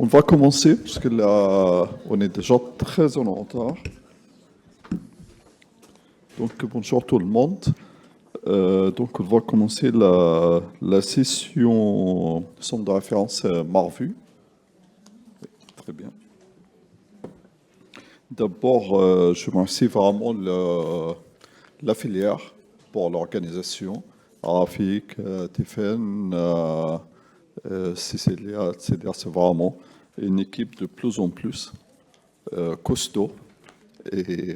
On va commencer, parce que là, on est déjà très en retard. Donc, bonjour tout le monde. Donc, on va commencer la session centre de référence Marvu. Très bien. D'abord, je remercie vraiment la filière pour l'organisation. Rafik, Tiffen, Cécilia, etc. C'est vraiment une équipe de plus en plus costaud. Et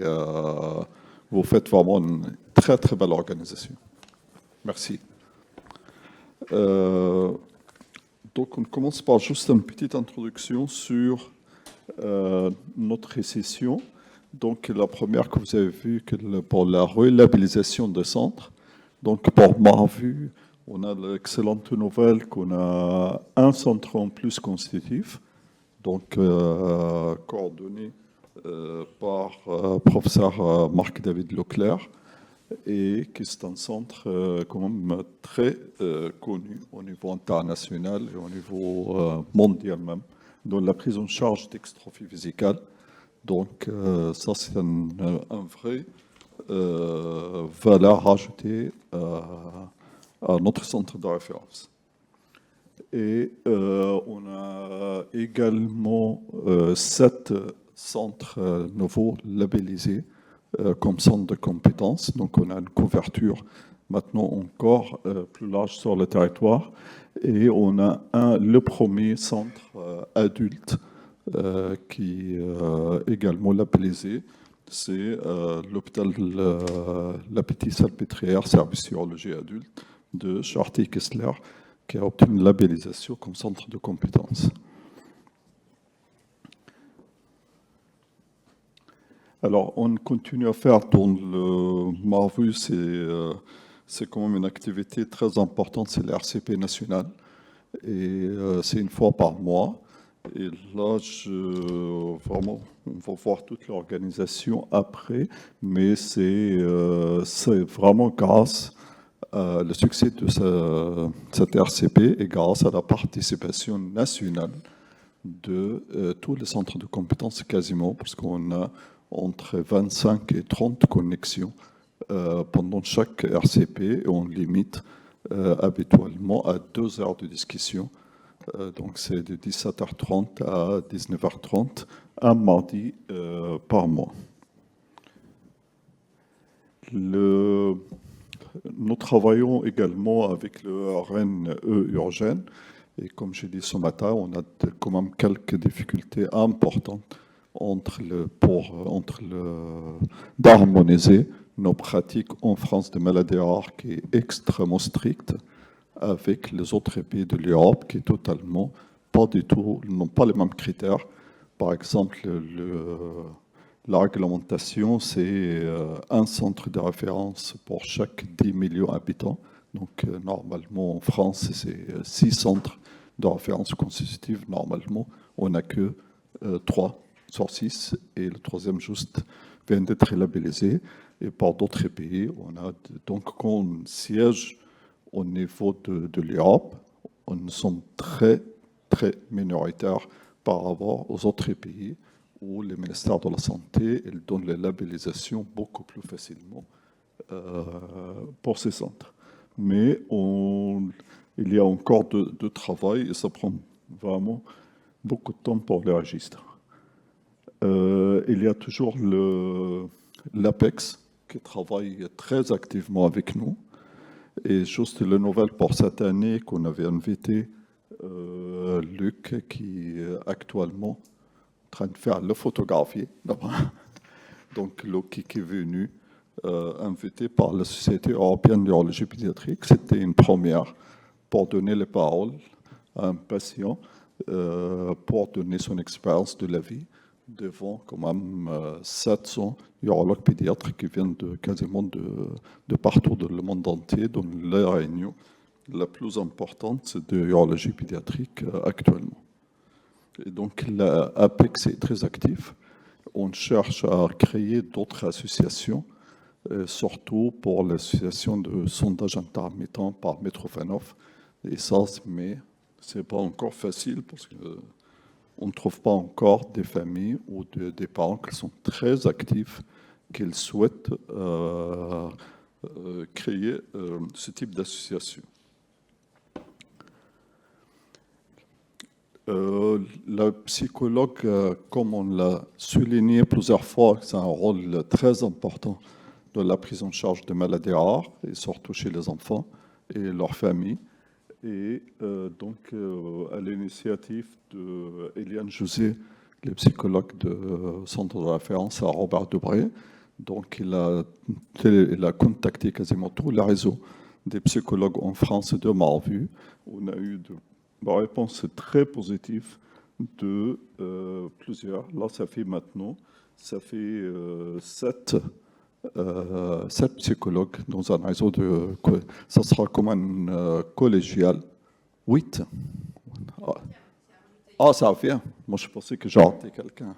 vous faites vraiment une très très belle organisation. Merci. Donc on commence par juste une petite introduction sur notre session. Donc la première que vous avez vue pour la relabellisation des centres. Donc pour Marvu, on a l'excellente nouvelle qu'on a un centre en plus constitutif, donc coordonné par professeur Marc-David Leclerc, et qui est un centre quand même très connu au niveau international et au niveau mondial même, dans la prise en charge d'extrophie vésicale. Donc ça, c'est un vrai valeur ajoutée à notre centre de référence. Et on a également 7 centres nouveaux labellisés comme centre de compétences. Donc on a une couverture maintenant encore plus large sur le territoire. Et on a le premier centre adulte qui est également labellisé. C'est l'hôpital La Petite-Salpêtrière, service urologie adulte de Chartier-Kessler, qui a obtenu une labellisation comme centre de compétences. Alors, on continue à faire dans le Marvu, c'est quand même une activité très importante, c'est l'RCP national, et c'est une fois par mois. Et là, vraiment, on va voir toute l'organisation après, mais c'est vraiment grâce le succès de cette RCP et grâce à la participation nationale de tous les centres de compétences quasiment, parce qu'on a entre 25 et 30 connexions pendant chaque RCP, et on limite habituellement à 2 heures de discussion. Donc c'est de 17h30 à 19h30, un mardi par mois. Nous travaillons également avec le RNE Urgène, et comme j'ai dit ce matin, on a quand même quelques difficultés importantes d'harmoniser nos pratiques en France de maladies rares, qui est extrêmement stricte, avec les autres pays de l'Europe, qui est totalement pas du tout, n'ont pas les mêmes critères. Par exemple, la réglementation, c'est un centre de référence pour chaque 10 millions d'habitants. Donc, normalement, en France, c'est 6 centres de référence constitutifs. Normalement, on n'a que 3 sur 6, et le troisième juste vient d'être labellisé. Et par d'autres pays, on a donc quand on siège au niveau de l'Europe, nous sommes très, très minoritaires par rapport aux autres pays où les ministères de la Santé donnent les labellisations beaucoup plus facilement pour ces centres. Mais il y a encore de travail et ça prend vraiment beaucoup de temps pour les registres. Il y a toujours l'APEX qui travaille très activement avec nous. Et juste la nouvelle pour cette année qu'on avait invité Luc, qui est actuellement en train de faire le photographier. Donc Luc qui est venu invité par la Société européenne d'urologie pédiatrique. C'était une première pour donner les paroles à un patient, pour donner son expérience de la vie devant quand même 700 urologues pédiatres qui viennent quasiment de partout dans le monde entier, dont la réunion la plus importante, c'est de urologie pédiatrique actuellement. Et donc l'APEX est très actif. On cherche à créer d'autres associations, surtout pour l'association de sondage intermittent par Mitrofanov. Et ça, mais ce n'est pas encore facile parce que on ne trouve pas encore des familles ou des parents qui sont très actifs, qu'ils souhaitent créer ce type d'association. Le psychologue, comme on l'a souligné plusieurs fois, c'est un rôle très important dans la prise en charge de maladies rares, et surtout chez les enfants et leurs familles. Et donc, à l'initiative d'Eliane José, le psychologue du centre de référence à Robert Debré, donc il a contacté quasiment tout le réseau des psychologues en France de Marvu. On a eu de réponses très positives de plusieurs. Là, ça fait 7 psychologues dans un réseau ça sera comme un collégial. 8. Ah, ça vient. Moi, je pensais que j'ai raté quelqu'un.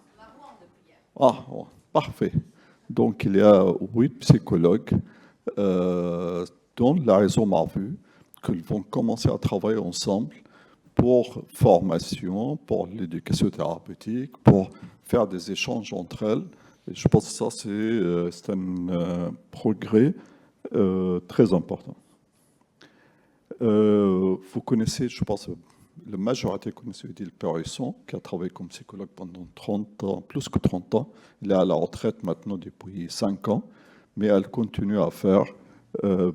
Ah, oh, parfait. Donc, il y a 8 psychologues dans la réseau Marvu qui vont commencer à travailler ensemble pour formation, pour l'éducation thérapeutique, pour faire des échanges entre elles. Et je pense que ça, c'est un progrès très important. Vous connaissez, je pense, la majorité connaissez Odile Périsson, qui a travaillé comme psychologue pendant 30 ans, plus que 30 ans. Elle est à la retraite maintenant depuis 5 ans, mais elle continue à faire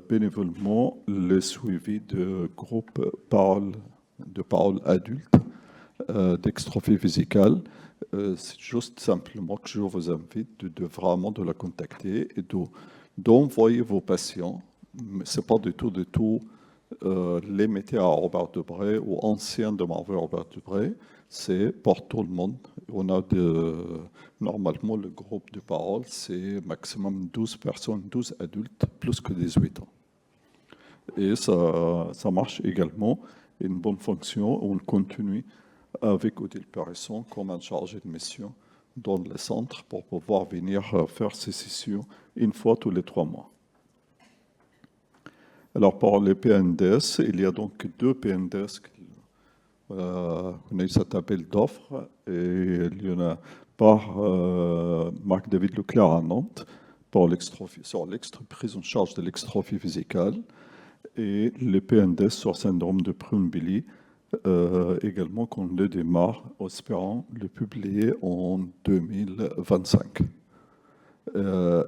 bénévolement le suivi de groupes de parole adultes, d'extrophie vésicale. C'est juste simplement que je vous invite vraiment de la contacter et d'envoyer vos patients. Ce n'est pas du tout les mettez à Robert Debré ou anciens de Marvu Robert Debré, c'est pour tout le monde. On a normalement le groupe de parole, c'est maximum 12 personnes, 12 adultes, plus que 18 ans. Et ça marche également, une bonne fonction. On continue avec Odile Périsson comme un chargé de mission dans le centre pour pouvoir venir faire ces sessions une fois tous les 3 mois. Alors, pour les PNDS, il y a donc 2 PNDS. On a eu cet appel d'offres et il y en a par Marc-David Leclerc à Nantes pour sur prise en charge de l'extrophie vésicale et les PNDS sur syndrome de Prader-Willi également qu'on le démarre, espérant le publier en 2025.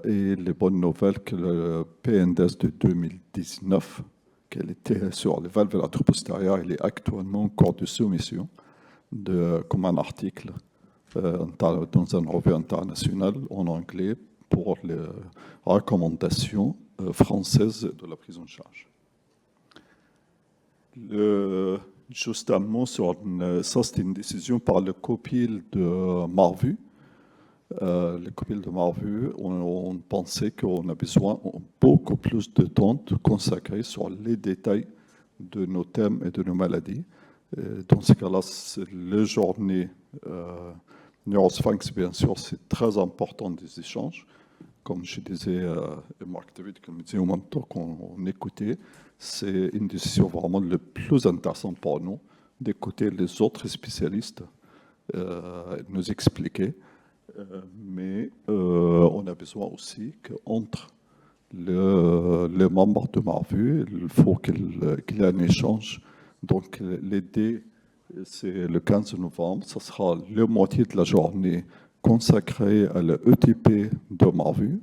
Et les bonnes nouvelles que le PNDS de 2019, qu'elle était sur les valves latérales postérieures, il est actuellement en cours de soumission comme un article dans une revue internationale en anglais pour les recommandations françaises de la prise en charge. Juste un mot sur ça, c'était une décision par le COPIL de Marvu. Le COPIL de Marvu, on pensait qu'on a besoin beaucoup plus de temps de consacrer sur les détails de nos thèmes et de nos maladies. Dans ce cas-là, les journées Neurosphinx, bien sûr, c'est très important des échanges. Comme je disais, Marc David, comme disait au même temps qu'on écoutait, c'est une décision vraiment le plus intéressant pour nous d'écouter les autres spécialistes nous expliquer. Mais on a besoin aussi qu'entre les membres de Marvu, il faut qu'il y ait un échange. Donc l'idée, c'est le 15 novembre, ce sera la moitié de la journée consacrée à l'ETP de Marvu,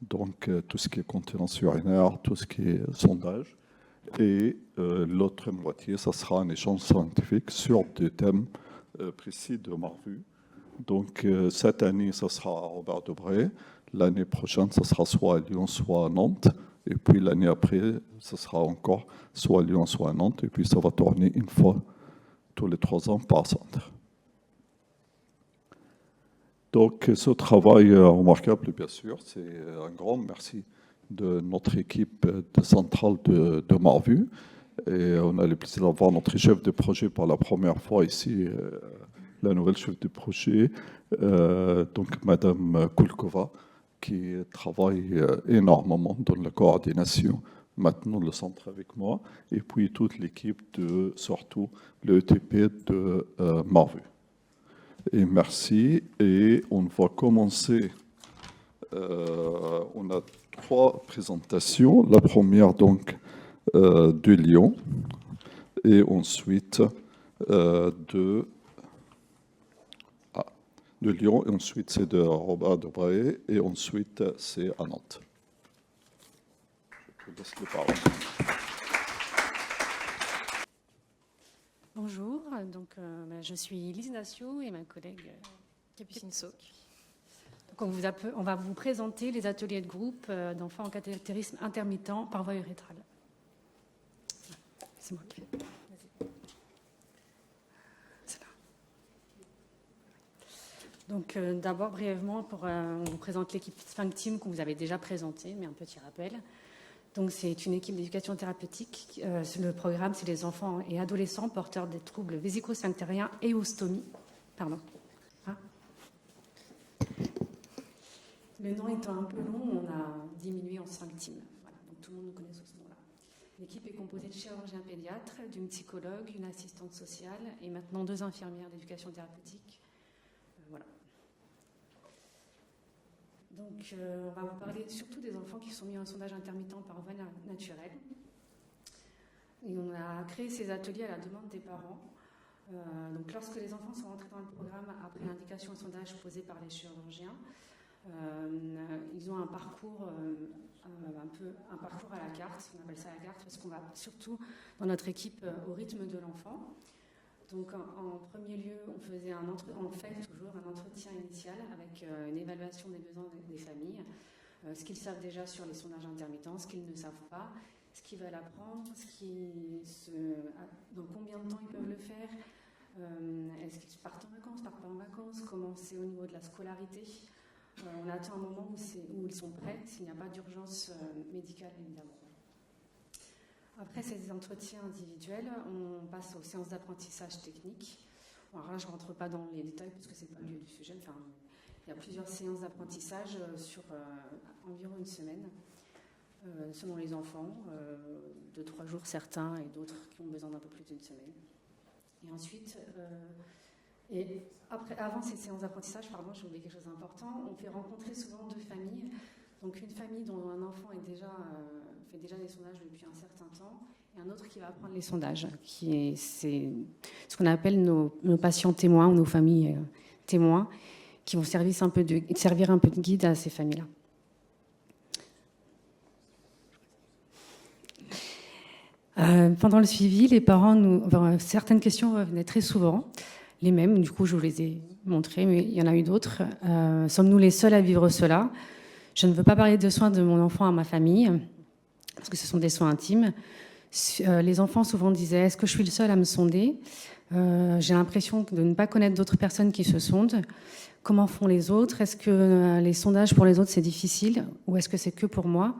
donc tout ce qui est continence urinaire, tout ce qui est sondage, et l'autre moitié, ce sera un échange scientifique sur des thèmes précis de Marvu. Donc, cette année, ça sera à Robert Debré. L'année prochaine, ça sera soit à Lyon, soit à Nantes. Et puis, l'année après, ça sera encore soit à Lyon, soit à Nantes. Et puis, ça va tourner une fois tous les 3 ans par centre. Donc, ce travail remarquable, bien sûr, c'est un grand merci de notre équipe de centrale de Marvu. Et on a le plaisir d'avoir notre chef de projet pour la première fois ici, la nouvelle chef de projet, donc Madame Kulkova, qui travaille énormément dans la coordination, maintenant le centre avec moi, et puis toute l'équipe surtout le ETP de Marvu. Et merci. Et on va commencer. On a 3 présentations. La première, donc, de Lyon. Et ensuite, de Lyon. Et ensuite, c'est de Robert Debré. Et ensuite, c'est à Nantes. Je te laisse la parole. Bonjour, donc, je suis Lise Nassio et ma collègue Capucine Sauc. Donc on va vous présenter les ateliers de groupe d'enfants en cathétérisme intermittent par voie urétrale. C'est moi qui fais. C'est là. Donc d'abord, brièvement, on vous présente l'équipe Sphinctim qu'on vous avait déjà présentée, mais un petit rappel. Donc, c'est une équipe d'éducation thérapeutique. Le programme, c'est les enfants et adolescents porteurs des troubles vésico-sphinctériens et ostomie. Pardon. Hein? Le nom étant un peu long, on a diminué en Sphinctim. Voilà, donc tout le monde nous connaît sous ce nom-là. L'équipe est composée de chirurgiens pédiatres, d'une psychologue, une assistante sociale et maintenant 2 infirmières d'éducation thérapeutique. Voilà. Donc, on va vous parler surtout des enfants qui sont mis en sondage intermittent par voie naturelle. Et on a créé ces ateliers à la demande des parents. Donc, lorsque les enfants sont rentrés dans le programme après l'indication et sondage posé par les chirurgiens, ils ont un parcours un parcours à la carte. On appelle ça la carte parce qu'on va surtout dans notre équipe au rythme de l'enfant. Donc, en premier lieu, on fait toujours un entretien initial avec une évaluation des besoins des familles, ce qu'ils savent déjà sur les sondages intermittents, ce qu'ils ne savent pas, ce qu'ils veulent apprendre, dans combien de temps ils peuvent le faire, est-ce qu'ils partent en vacances, partent pas en vacances, comment c'est au niveau de la scolarité. On attend un moment où ils sont prêts, s'il n'y a pas d'urgence médicale, évidemment. Après ces entretiens individuels, on passe aux séances d'apprentissage technique. Bon, alors là, je ne rentre pas dans les détails parce que ce n'est pas le lieu du sujet. Enfin, il y a plusieurs séances d'apprentissage sur environ une semaine, selon les enfants, de 3 jours certains et d'autres qui ont besoin d'un peu plus d'une semaine. Et ensuite, avant ces séances d'apprentissage, j'ai oublié quelque chose d'important, on fait rencontrer souvent 2 familles. Donc une famille dont un enfant fait déjà des sondages depuis un certain temps, et un autre qui va apprendre les sondages, c'est ce qu'on appelle nos patients témoins ou nos familles témoins, qui vont servir un peu de guide à ces familles-là. Pendant le suivi, les parents certaines questions revenaient très souvent, les mêmes, du coup je vous les ai montrées, mais il y en a eu d'autres. Sommes-nous les seuls à vivre cela ? Je ne veux pas parler de soins de mon enfant à ma famille, parce que ce sont des soins intimes. Les enfants souvent disaient « Est-ce que je suis le seul à me sonder ? J'ai l'impression de ne pas connaître d'autres personnes qui se sondent. Comment font les autres ? Est-ce que les sondages pour les autres, c'est difficile ? Ou est-ce que c'est que pour moi ?»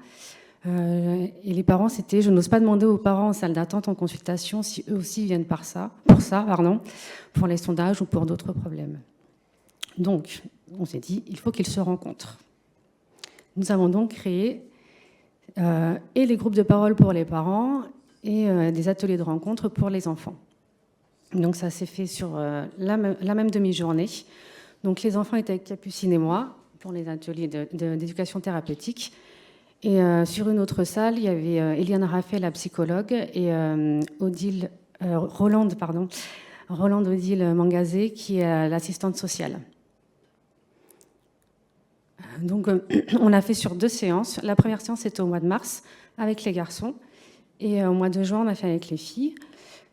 Et les parents, c'était « Je n'ose pas demander aux parents en salle d'attente, en consultation, si eux aussi viennent pour les sondages ou pour d'autres problèmes. » Donc, on s'est dit « Il faut qu'ils se rencontrent. » Nous avons donc créé et les groupes de parole pour les parents et des ateliers de rencontre pour les enfants. Donc ça s'est fait sur la même demi-journée. Donc les enfants étaient avec Capucine et moi pour les ateliers d'éducation thérapeutique. Et sur une autre salle, il y avait Eliane Raffet, la psychologue, et Rolande Odile Mangazé, qui est l'assistante sociale. Donc, on a fait sur 2 séances. La première séance, c'était au mois de mars, avec les garçons. Et au mois de juin, on a fait avec les filles.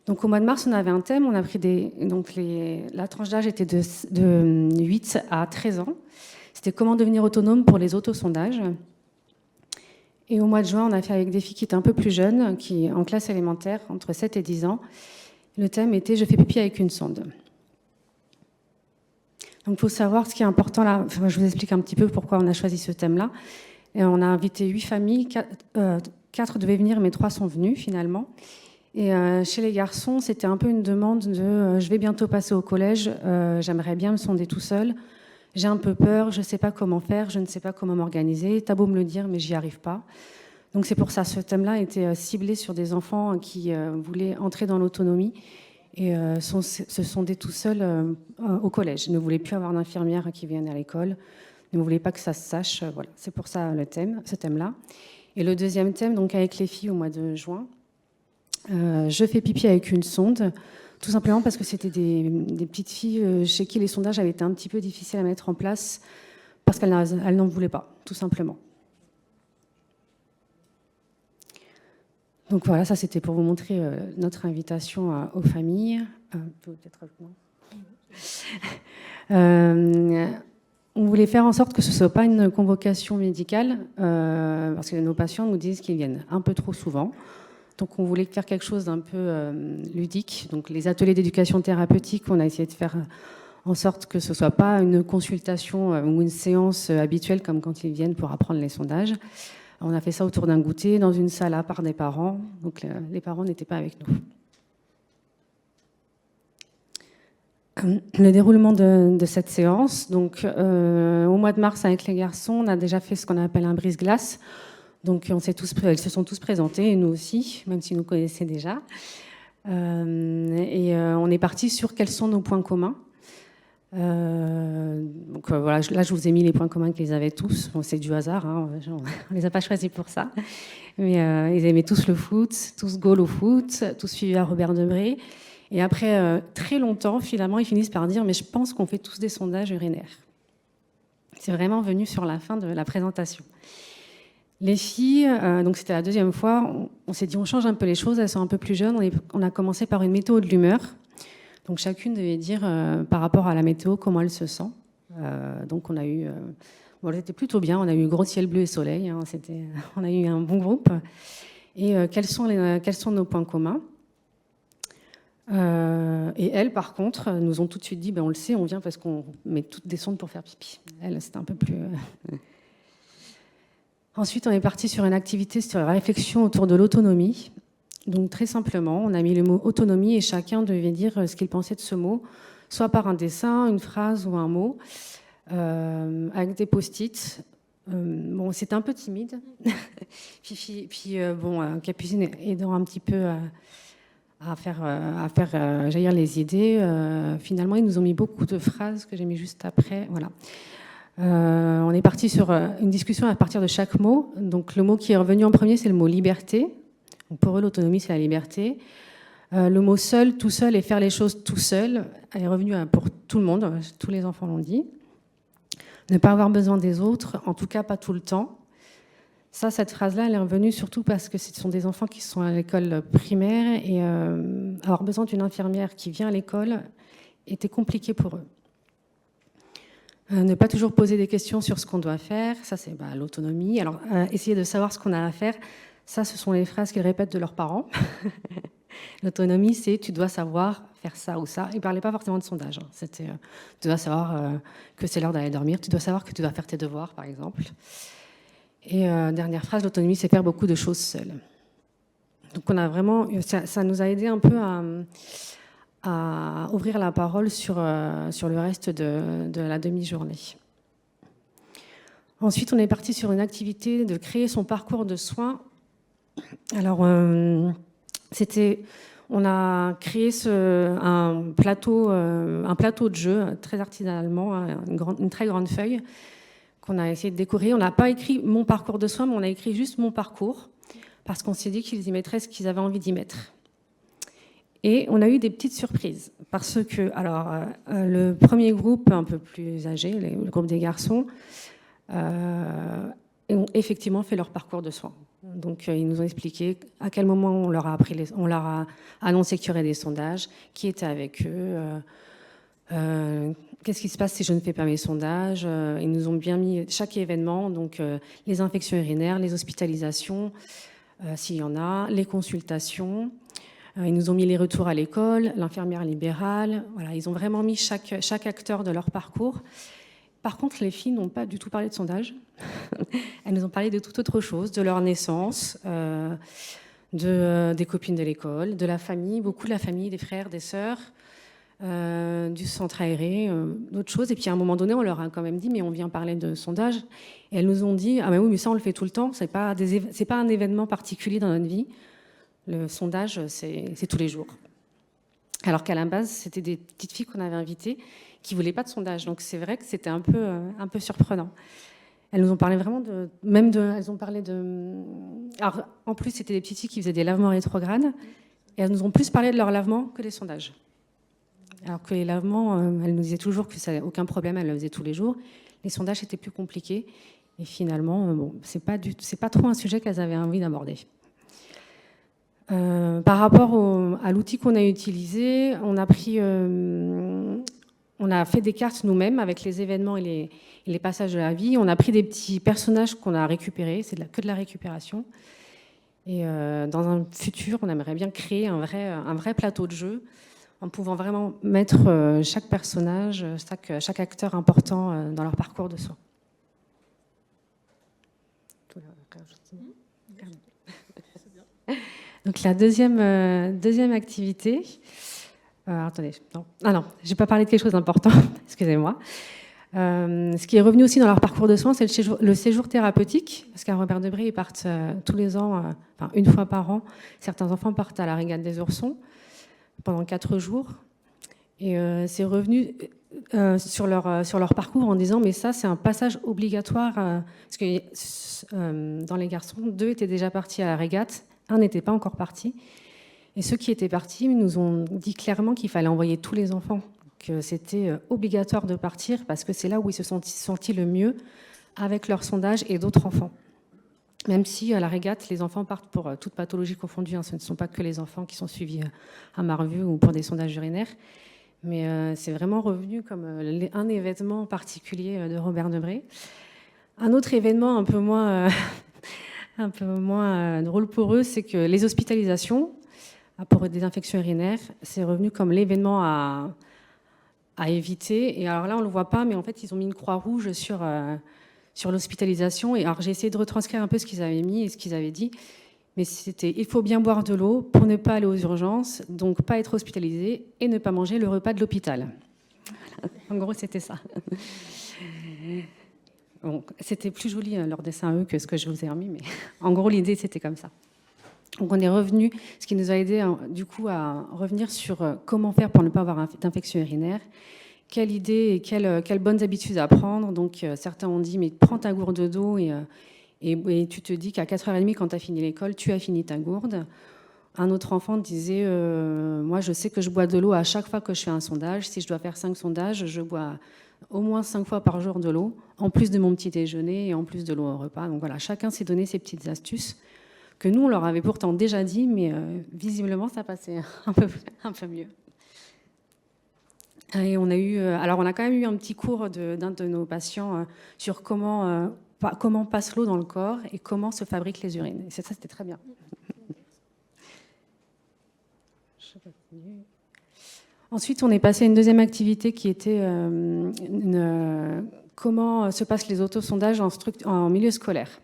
Donc, au mois de mars, on avait un thème. On a pris la tranche d'âge était de 8 à 13 ans. C'était comment devenir autonome pour les autosondages. Et au mois de juin, on a fait avec des filles qui étaient un peu plus jeunes, qui en classe élémentaire, entre 7 et 10 ans. Le thème était « Je fais pipi avec une sonde ». Donc, il faut savoir ce qui est important là. Enfin, je vous explique un petit peu pourquoi on a choisi ce thème-là. Et on a invité 8 familles, 4 devaient venir, mais 3 sont venus finalement. Et chez les garçons, c'était un peu une demande de je vais bientôt passer au collège, j'aimerais bien me sonder tout seul, j'ai un peu peur, je ne sais pas comment faire, je ne sais pas comment m'organiser, t'as beau me le dire, mais j'y arrive pas. Donc c'est pour ça, ce thème-là était ciblé sur des enfants qui voulaient entrer dans l'autonomie et se sondaient tout seuls au collège. Ils ne voulaient plus avoir d'infirmières qui viennent à l'école, ils ne voulaient pas que ça se sache. Voilà, c'est pour ça ce thème-là. Et le deuxième thème, donc avec les filles au mois de juin, je fais pipi avec une sonde, tout simplement parce que c'était des petites filles chez qui les sondages avaient été un petit peu difficiles à mettre en place parce qu'elles n'en voulaient pas, tout simplement. Donc voilà, ça c'était pour vous montrer notre invitation aux familles. Peut-être on voulait faire en sorte que ce ne soit pas une convocation médicale, parce que nos patients nous disent qu'ils viennent un peu trop souvent. Donc on voulait faire quelque chose d'un peu ludique. Donc les ateliers d'éducation thérapeutique, on a essayé de faire en sorte que ce ne soit pas une consultation ou une séance habituelle comme quand ils viennent pour apprendre les sondages. On a fait ça autour d'un goûter, dans une salle à part des parents. Donc les parents n'étaient pas avec nous. Le déroulement de cette séance. Donc, au mois de mars, avec les garçons, on a déjà fait ce qu'on appelle un brise-glace. Donc, ils se sont tous présentés, et nous aussi, même si nous connaissaient déjà. On est parti sur quels sont nos points communs. Voilà, là, je vous ai mis les points communs qu'ils avaient tous. Bon, c'est du hasard, hein, on les a pas choisis pour ça. Mais ils aimaient tous le foot, tous goal au foot, tous suivis à Robert Debré. Et après très longtemps, finalement, ils finissent par dire « mais je pense qu'on fait tous des sondages urinaires ». C'est vraiment venu sur la fin de la présentation. Les filles, donc c'était la deuxième fois, on s'est dit on change un peu les choses, elles sont un peu plus jeunes. On a commencé par une météo de l'humeur. Donc chacune devait dire par rapport à la météo comment elle se sent. Donc on a eu, c'était plutôt bien, on a eu gros ciel bleu et soleil, hein, on a eu un bon groupe. Et quels sont nos points communs? Et elles, par contre, nous ont tout de suite dit on le sait, on vient parce qu'on met toutes des sondes pour faire pipi. Elles, c'était un peu plus... Ensuite, on est parti sur une activité sur la réflexion autour de l'autonomie. Donc, très simplement, on a mis le mot autonomie et chacun devait dire ce qu'il pensait de ce mot, soit par un dessin, une phrase ou un mot, avec des post-it. Bon, c'était un peu timide. puis Capucine aidant un petit peu à faire jaillir les idées. Finalement, ils nous ont mis beaucoup de phrases que j'ai mis juste après. Voilà. On est parti sur une discussion à partir de chaque mot. Donc, le mot qui est revenu en premier, c'est le mot liberté. Donc, pour eux, l'autonomie, c'est la liberté. Le mot seul, tout seul et faire les choses tout seul est revenu pour tout le monde. Tous les enfants l'ont dit. Ne pas avoir besoin des autres, en tout cas pas tout le temps. Cette phrase-là, elle est revenue surtout parce que ce sont des enfants qui sont à l'école primaire et avoir besoin d'une infirmière qui vient à l'école était compliqué pour eux. Ne pas toujours poser des questions sur ce qu'on doit faire, ça c'est l'autonomie. Alors, essayer de savoir ce qu'on a à faire, ça ce sont les phrases qu'ils répètent de leurs parents. L'autonomie, c'est tu dois savoir faire ça ou ça. Ils ne parlaient pas forcément de sondage. Hein. C'était tu dois savoir que c'est l'heure d'aller dormir, tu dois savoir que tu dois faire tes devoirs, par exemple. Et dernière phrase, l'autonomie, c'est faire beaucoup de choses seul. Donc on a vraiment, ça nous a aidé un peu à ouvrir la parole sur le reste de la demi-journée. Ensuite, on est parti sur une activité de créer son parcours de soins. Alors, on a créé un plateau de jeu très artisanalement, une très grande feuille qu'on a essayé de décorer. On n'a pas écrit mon parcours de soins, mais on a écrit juste mon parcours, parce qu'on s'est dit qu'ils y mettraient ce qu'ils avaient envie d'y mettre. Et on a eu des petites surprises, parce que le premier groupe un peu plus âgé, le groupe des garçons, ont effectivement fait leur parcours de soins. Donc ils nous ont expliqué à quel moment on leur a annoncé qu'il y aurait des sondages, qui était avec eux, qu'est-ce qui se passe si je ne fais pas mes sondages. Ils nous ont bien mis chaque événement, donc les infections urinaires, les hospitalisations, s'il y en a, les consultations. Ils nous ont mis les retours à l'école, l'infirmière libérale. Voilà, ils ont vraiment mis chaque acteur de leur parcours. Par contre, les filles n'ont pas du tout parlé de sondage. Elles nous ont parlé de toute autre chose, de leur naissance, des copines de l'école, de la famille, beaucoup de la famille, des frères, des sœurs, du centre aéré, d'autres choses. Et puis à un moment donné, on leur a quand même dit, mais on vient parler de sondage. Et elles nous ont dit, ah ben oui, mais ça on le fait tout le temps, c'est pas un événement particulier dans notre vie. Le sondage, c'est tous les jours. Alors qu'à la base, c'était des petites filles qu'on avait invitées qui ne voulaient pas de sondage. Donc c'est vrai que c'était un peu surprenant. Elles nous ont parlé vraiment elles ont parlé de... Alors, en plus, c'était des petites filles qui faisaient des lavements rétrogrades. Et elles nous ont plus parlé de leur lavement que des sondages. Alors que les lavements, elles nous disaient toujours que ça n'avait aucun problème, elles le faisaient tous les jours. Les sondages étaient plus compliqués. Et finalement, bon, c'est pas trop un sujet qu'elles avaient envie d'aborder. Par rapport à l'outil qu'on a utilisé, on a fait des cartes nous-mêmes avec les événements et les passages de la vie. On a pris des petits personnages qu'on a récupérés, c'est que de la récupération. Et dans un futur, on aimerait bien créer un vrai plateau de jeu en pouvant vraiment mettre chaque personnage, chaque acteur important dans leur parcours de soins. Donc la deuxième activité... attendez, non. Ah non, je n'ai pas parlé de quelque chose d'important, excusez-moi. Ce qui est revenu aussi dans leur parcours de soins, c'est le séjour thérapeutique, parce qu'à Robert Debré, ils partent tous les ans, une fois par an, certains enfants partent à la Régate des Oursons pendant 4 jours. Et c'est revenu sur leur parcours en disant, mais ça, c'est un passage obligatoire, parce que dans les garçons, 2 étaient déjà partis à la Régate, 1 n'était pas encore parti. Et ceux qui étaient partis nous ont dit clairement qu'il fallait envoyer tous les enfants, que c'était obligatoire de partir parce que c'est là où ils se sont sentis le mieux avec leur sondage et d'autres enfants. Même si à la Régate, les enfants partent pour toute pathologie confondue, ce ne sont pas que les enfants qui sont suivis à Marvue ou pour des sondages urinaires, mais c'est vraiment revenu comme un événement particulier de Robert Debré. Un autre événement un peu moins drôle pour eux, c'est que les hospitalisations pour des infections urinaires, c'est revenu comme l'événement à éviter. Et alors là, on ne le voit pas, mais en fait, ils ont mis une croix rouge sur l'hospitalisation. Et alors, j'ai essayé de retranscrire un peu ce qu'ils avaient mis et ce qu'ils avaient dit. Mais c'était, il faut bien boire de l'eau pour ne pas aller aux urgences, donc pas être hospitalisé et ne pas manger le repas de l'hôpital. En gros, c'était ça. Bon, c'était plus joli leur dessin eux que ce que je vous ai remis, mais en gros, l'idée, c'était comme ça. Donc on est revenu, ce qui nous a aidé du coup à revenir sur comment faire pour ne pas avoir d'infection urinaire, quelle idée et quelles bonnes habitudes à prendre. Donc certains ont dit, mais prends ta gourde d'eau et tu te dis qu'à 4h30, quand tu as fini l'école, tu as fini ta gourde. Un autre enfant disait, moi je sais que je bois de l'eau à chaque fois que je fais un sondage. Si je dois faire 5 sondages, je bois au moins 5 fois par jour de l'eau, en plus de mon petit déjeuner et en plus de l'eau au repas. Donc voilà, chacun s'est donné ses petites astuces que nous, on leur avait pourtant déjà dit, mais visiblement, ça passait un peu mieux. Et on a quand même eu un petit cours d'un de nos patients sur comment passe l'eau dans le corps et comment se fabriquent les urines. Et ça, c'était très bien. Ensuite, on est passé à une deuxième activité qui était comment se passent les autosondages en milieu scolaire.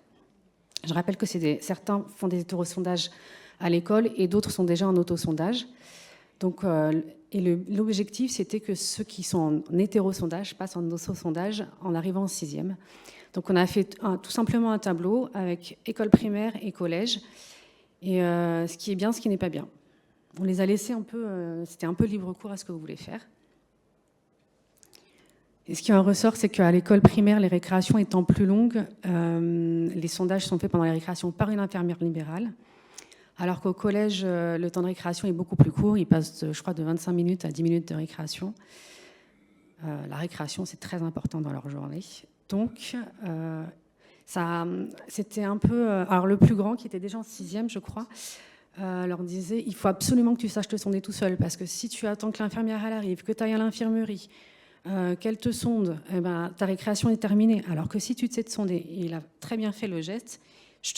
Je rappelle que certains font des hétérosondages à l'école et d'autres sont déjà en autosondage. Donc, l'objectif, c'était que ceux qui sont en hétérosondage passent en autosondage en arrivant en 6e. Donc, on a fait tout simplement un tableau avec école primaire et collège. Et ce qui est bien, ce qui n'est pas bien. On les a laissés c'était un peu libre cours à ce que vous voulez faire. Et ce qui en ressort, c'est qu'à l'école primaire, les récréations étant plus longues, les sondages sont faits pendant les récréations par une infirmière libérale, alors qu'au collège, le temps de récréation est beaucoup plus court. Il passe, je crois, de 25 minutes à 10 minutes de récréation. La récréation, c'est très important dans leur journée. Donc, c'était un peu... alors, le plus grand, qui était déjà en 6e, je crois, leur disait, il faut absolument que tu saches te sonder tout seul, parce que si tu attends que l'infirmière elle arrive, que tu ailles à l'infirmerie, qu'elle te sonde, ta récréation est terminée. Alors que si tu te sais te sonder, et il a très bien fait le geste,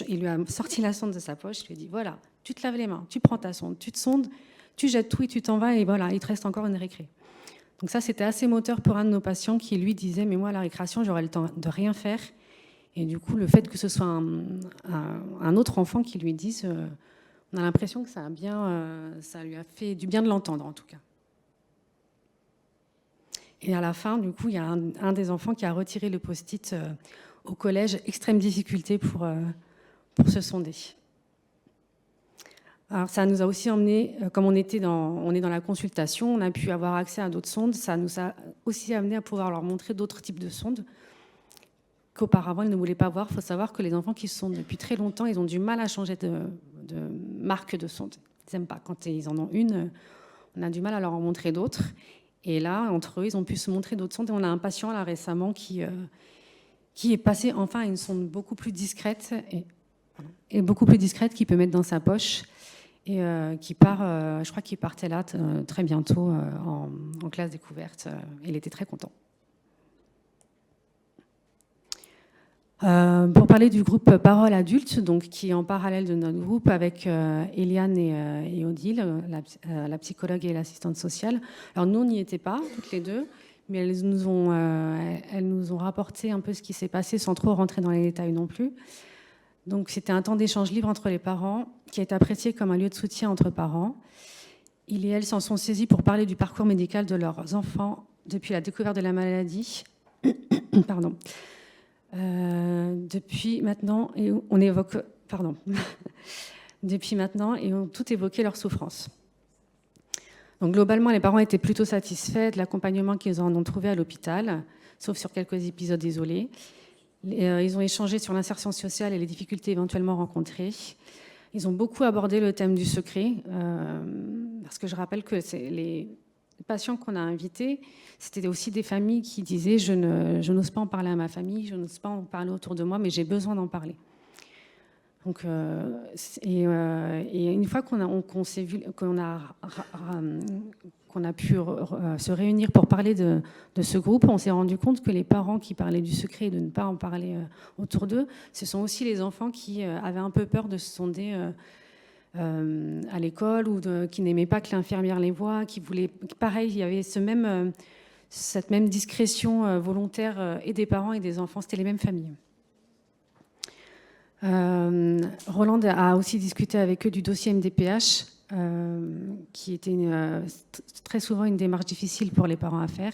il lui a sorti la sonde de sa poche, il lui a dit, voilà, tu te laves les mains, tu prends ta sonde, tu te sondes, tu jettes tout et tu t'en vas, et voilà, il te reste encore une récré. Donc ça, c'était assez moteur pour un de nos patients qui, lui, disait, mais moi, à la récréation, j'aurais le temps de rien faire. Et du coup, le fait que ce soit un autre enfant qui lui dise, on a l'impression que ça lui a fait du bien de l'entendre, en tout cas. Et à la fin, du coup, il y a un des enfants qui a retiré le post-it au collège, extrême difficulté pour se sonder. Alors, ça nous a aussi emmené, comme on est dans la consultation, on a pu avoir accès à d'autres sondes. Ça nous a aussi amené à pouvoir leur montrer d'autres types de sondes qu'auparavant, ils ne voulaient pas voir. Il faut savoir que les enfants qui sont depuis très longtemps, ils ont du mal à changer de marque de sonde. Ils n'aiment pas. Quand ils en ont une, on a du mal à leur en montrer d'autres. Et là, entre eux, ils ont pu se montrer d'autres sondes. Et on a un patient là récemment qui est passé enfin à une sonde beaucoup plus discrète et beaucoup plus discrète qu'il peut mettre dans sa poche. Et qui part, je crois qu'il partait là très bientôt en classe découverte. Il était très content. Pour parler du groupe Parole Adulte, donc, qui est en parallèle de notre groupe avec Eliane et Odile, la psychologue et l'assistante sociale. Alors nous, on n'y était pas, toutes les deux, mais elles nous ont rapporté un peu ce qui s'est passé sans trop rentrer dans les détails non plus. Donc c'était un temps d'échange libre entre les parents qui a été apprécié comme un lieu de soutien entre parents. Ils et elles s'en sont saisis pour parler du parcours médical de leurs enfants depuis la découverte de la maladie. Pardon. Depuis maintenant, et on évoque, pardon, depuis maintenant, et ont tout évoqué leur souffrance. Donc globalement, les parents étaient plutôt satisfaits de l'accompagnement qu'ils en ont trouvé à l'hôpital, sauf sur quelques épisodes isolés. Ils ont échangé sur l'insertion sociale et les difficultés éventuellement rencontrées. Ils ont beaucoup abordé le thème du secret, parce que je rappelle que les patients qu'on a invités, c'était aussi des familles qui disaient « je n'ose pas en parler à ma famille, je n'ose pas en parler autour de moi, mais j'ai besoin d'en parler ». Donc, et une fois qu'on a pu se réunir pour parler de ce groupe, on s'est rendu compte que les parents qui parlaient du secret et de ne pas en parler autour d'eux, ce sont aussi les enfants qui avaient un peu peur de se sonder à l'école ou qui n'aimaient pas que l'infirmière les voie, qui voulaient... Pareil, il y avait cette même discrétion volontaire et des parents et des enfants, c'était les mêmes familles. Roland a aussi discuté avec eux du dossier MDPH, qui était très souvent une démarche difficile pour les parents à faire.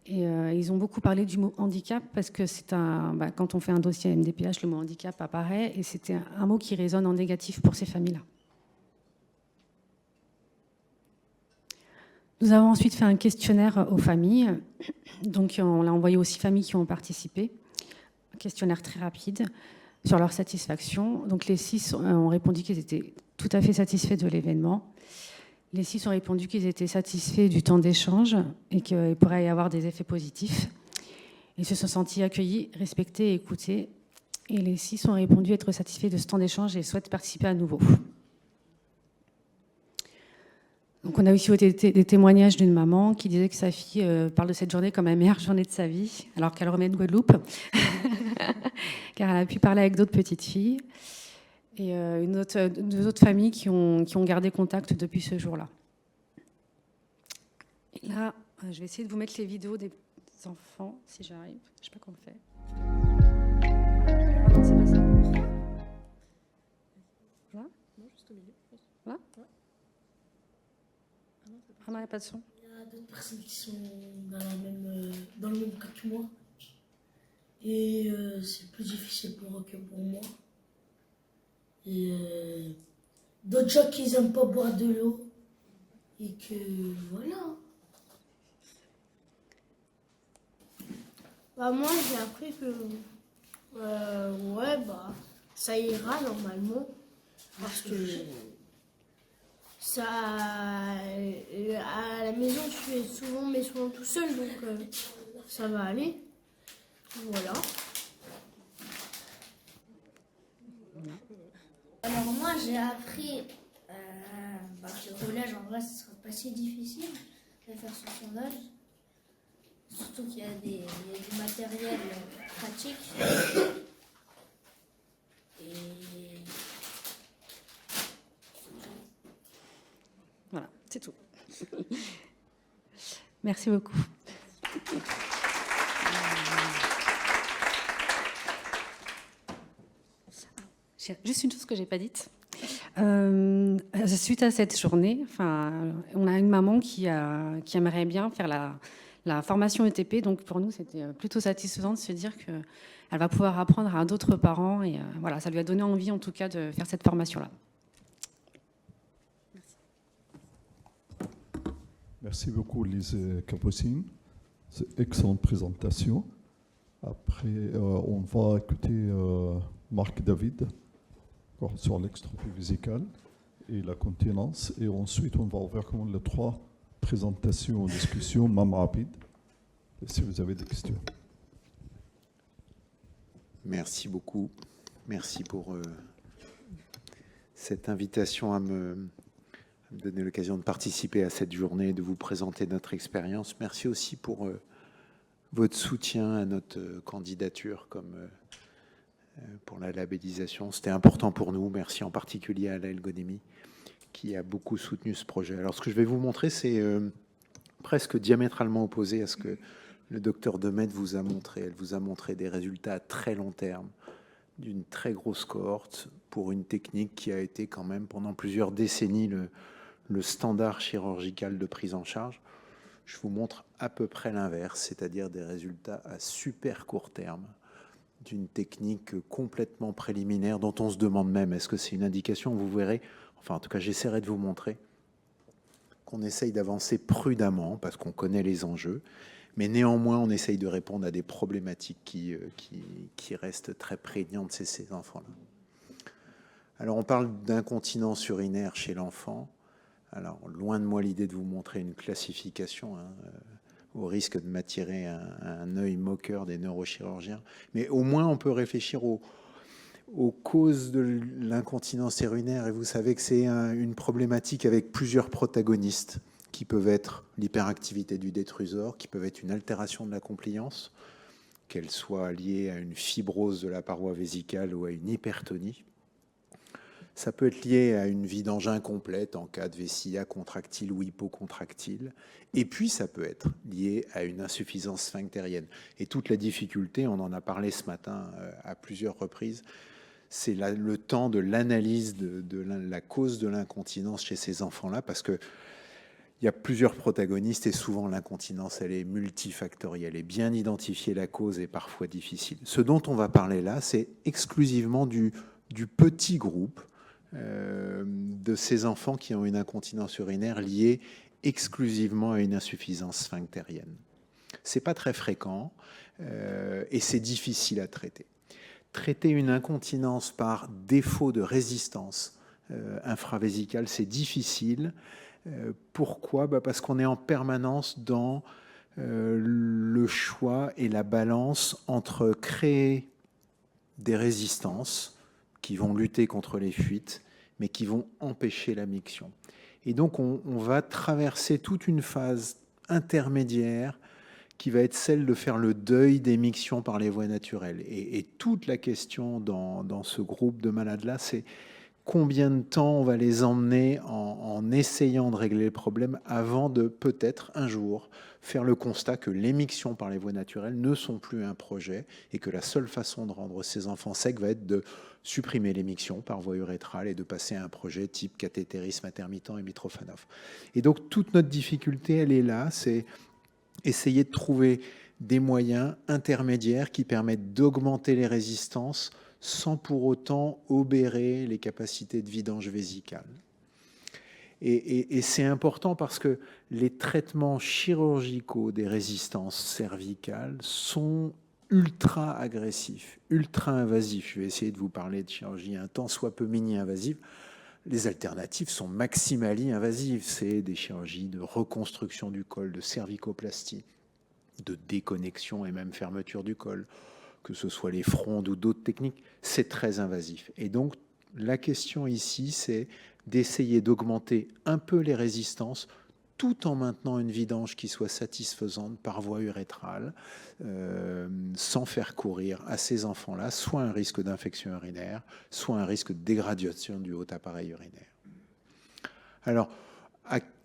Et ils ont beaucoup parlé du mot handicap parce que quand on fait un dossier MDPH, le mot handicap apparaît et c'était un mot qui résonne en négatif pour ces familles-là. Nous avons ensuite fait un questionnaire aux familles. Donc on l'a envoyé aux 6 familles qui ont participé. Un questionnaire très rapide sur leur satisfaction. Donc les 6 ont répondu qu'ils étaient tout à fait satisfaits de l'événement. Les 6 ont répondu qu'ils étaient satisfaits du temps d'échange et qu'il pourrait y avoir des effets positifs. Ils se sont sentis accueillis, respectés et écoutés. Et les 6 ont répondu être satisfaits de ce temps d'échange et souhaitent participer à nouveau. Donc on a aussi des témoignages d'une maman qui disait que sa fille parle de cette journée comme la meilleure journée de sa vie, alors qu'elle remet de Guadeloupe, car elle a pu parler avec d'autres petites filles. Et 2 autres familles qui ont gardé contact depuis ce jour-là. Et là, je vais essayer de vous mettre les vidéos des enfants, si j'arrive. Je ne sais pas comment on fait. Ah non, c'est pas ça. Là ? Non, juste au milieu. Là ? Ouais. Ah non, il n'y a pas de son. Il y a d'autres personnes qui sont dans le même cas que moi. Et c'est plus difficile pour eux que pour moi. Et d'autres gens qui n'aiment pas boire de l'eau. Et que voilà. Bah moi j'ai appris que ça ira normalement. Parce que ça à la maison je fais souvent mes soins tout seul, donc ça va aller. Voilà. Alors moi j'ai appris qu'au collège en vrai ce sera pas si difficile de faire ce sondage. Surtout qu'il y a du matériel pratique. Et Voilà, c'est tout. Merci beaucoup. Juste une chose que je n'ai pas dite. Suite à cette journée, on a une maman qui aimerait bien faire la formation ETP. Donc pour nous, c'était plutôt satisfaisant de se dire qu'elle va pouvoir apprendre à d'autres parents. Et voilà, ça lui a donné envie en tout cas de faire cette formation-là. Merci beaucoup, Lise Capucine. C'est une excellente présentation. Après, on va écouter Marc David sur l'extrophie vésicale et la continence. Et ensuite, on va ouvrir les 3 présentations en discussion, même rapide, si vous avez des questions. Merci beaucoup. Merci pour cette invitation à me donner l'occasion de participer à cette journée, de vous présenter notre expérience. Merci aussi pour votre soutien à notre candidature comme pour la labellisation. C'était important pour nous. Merci en particulier à Alain Elgonemi qui a beaucoup soutenu ce projet. Alors, ce que je vais vous montrer, c'est presque diamétralement opposé à ce que le docteur Demet vous a montré. Elle vous a montré des résultats à très long terme d'une très grosse cohorte pour une technique qui a été quand même pendant plusieurs décennies le standard chirurgical de prise en charge. Je vous montre à peu près l'inverse, c'est-à-dire des résultats à super court terme d'une technique complètement préliminaire dont on se demande même est-ce que c'est une indication. Vous verrez, enfin en tout cas j'essaierai de vous montrer qu'on essaye d'avancer prudemment parce qu'on connaît les enjeux, mais néanmoins on essaye de répondre à des problématiques qui restent très prégnantes chez ces enfants-là. Alors on parle d'incontinence urinaire chez l'enfant. Alors loin de moi l'idée de vous montrer une classification, au risque de m'attirer un œil moqueur des neurochirurgiens, mais au moins on peut réfléchir aux causes de l'incontinence urinaire, et vous savez que c'est une problématique avec plusieurs protagonistes qui peuvent être l'hyperactivité du détrusor, qui peuvent être une altération de la compliance, qu'elle soit liée à une fibrose de la paroi vésicale ou à une hypertonie. Ça peut être lié à une vidange incomplète en cas de vessie acontractile ou hypocontractile. Et puis, ça peut être lié à une insuffisance sphinctérienne. Et toute la difficulté, on en a parlé ce matin à plusieurs reprises, c'est le temps de l'analyse de la cause de l'incontinence chez ces enfants-là, parce que il y a plusieurs protagonistes et souvent l'incontinence, elle est multifactorielle. Et bien identifier la cause est parfois difficile. Ce dont on va parler là, c'est exclusivement du petit groupe de ces enfants qui ont une incontinence urinaire liée exclusivement à une insuffisance sphinctérienne. C'est pas très fréquent et c'est difficile à traiter. Traiter une incontinence par défaut de résistance infravésicale, c'est difficile. Pourquoi ? Parce qu'on est en permanence dans le choix et la balance entre créer des résistances qui vont lutter contre les fuites, mais qui vont empêcher la miction. Et donc, on va traverser toute une phase intermédiaire qui va être celle de faire le deuil des mictions par les voies naturelles. Et toute la question dans ce groupe de malades-là, c'est combien de temps on va les emmener en essayant de régler le problème avant de peut-être un jour faire le constat que les mictions par les voies naturelles ne sont plus un projet et que la seule façon de rendre ces enfants secs va être de supprimer les mictions par voie urétrale et de passer à un projet type cathétérisme intermittent et Mitrofanov. Et donc toute notre difficulté, elle est là, c'est essayer de trouver des moyens intermédiaires qui permettent d'augmenter les résistances sans pour autant obérer les capacités de vidange vésicale. Et c'est important parce que les traitements chirurgicaux des résistances cervicales sont ultra agressifs, ultra invasifs. Je vais essayer de vous parler de chirurgie un tant soit peu mini-invasive. Les alternatives sont maximally invasives. C'est des chirurgies de reconstruction du col, de cervicoplastie, de déconnexion et même fermeture du col, que ce soit les frondes ou d'autres techniques, c'est très invasif. Et donc, la question ici, c'est d'essayer d'augmenter un peu les résistances tout en maintenant une vidange qui soit satisfaisante par voie urétrale, sans faire courir à ces enfants-là soit un risque d'infection urinaire, soit un risque de dégradation du haut appareil urinaire. Alors,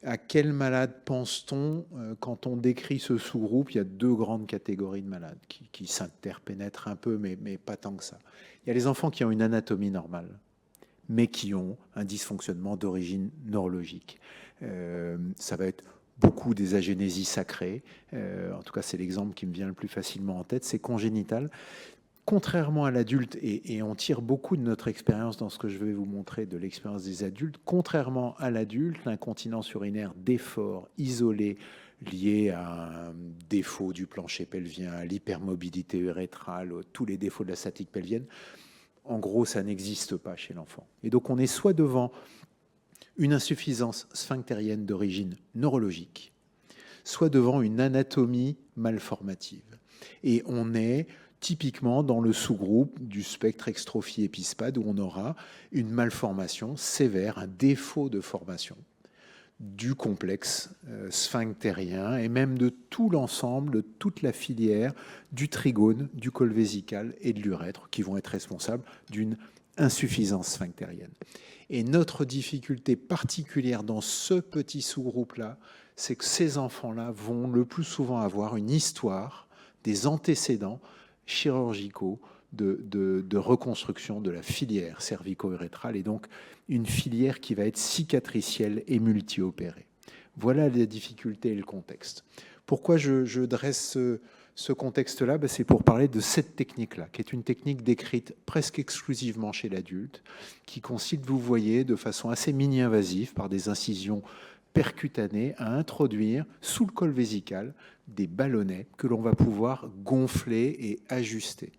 à quel malade pense-t-on quand on décrit ce sous-groupe? Il y a 2 grandes catégories de malades qui s'interpénètrent un peu, mais pas tant que ça. Il y a les enfants qui ont une anatomie normale, mais qui ont un dysfonctionnement d'origine neurologique. Ça va être beaucoup des agénésies sacrées. En tout cas, c'est l'exemple qui me vient le plus facilement en tête. C'est congénital. contrairement à l'adulte, et on tire beaucoup de notre expérience dans ce que je vais vous montrer de l'expérience des adultes, contrairement à l'adulte, l'incontinence urinaire d'effort isolé lié à un défaut du plancher pelvien, à l'hypermobilité urétrale, tous les défauts de la statique pelvienne, en gros, ça n'existe pas chez l'enfant. Et donc, on est soit devant une insuffisance sphinctérienne d'origine neurologique, soit devant une anatomie malformative. Et on est typiquement dans le sous-groupe du spectre extrophie-épispade où on aura une malformation sévère, un défaut de formation du complexe sphinctérien et même de tout l'ensemble, de toute la filière du trigone, du col vésical et de l'urètre qui vont être responsables d'une insuffisance sphinctérienne. Et notre difficulté particulière dans ce petit sous-groupe-là, c'est que ces enfants-là vont le plus souvent avoir une histoire, des antécédents chirurgicaux de reconstruction de la filière cervico-urétrale et donc une filière qui va être cicatricielle et multi-opérée. Voilà la difficulté et le contexte. Pourquoi je dresse ce contexte-là? C'est pour parler de cette technique-là, qui est une technique décrite presque exclusivement chez l'adulte, qui consiste, vous voyez, de façon assez mini-invasive, par des incisions percutanées, à introduire sous le col vésical des ballonnets que l'on va pouvoir gonfler et ajuster.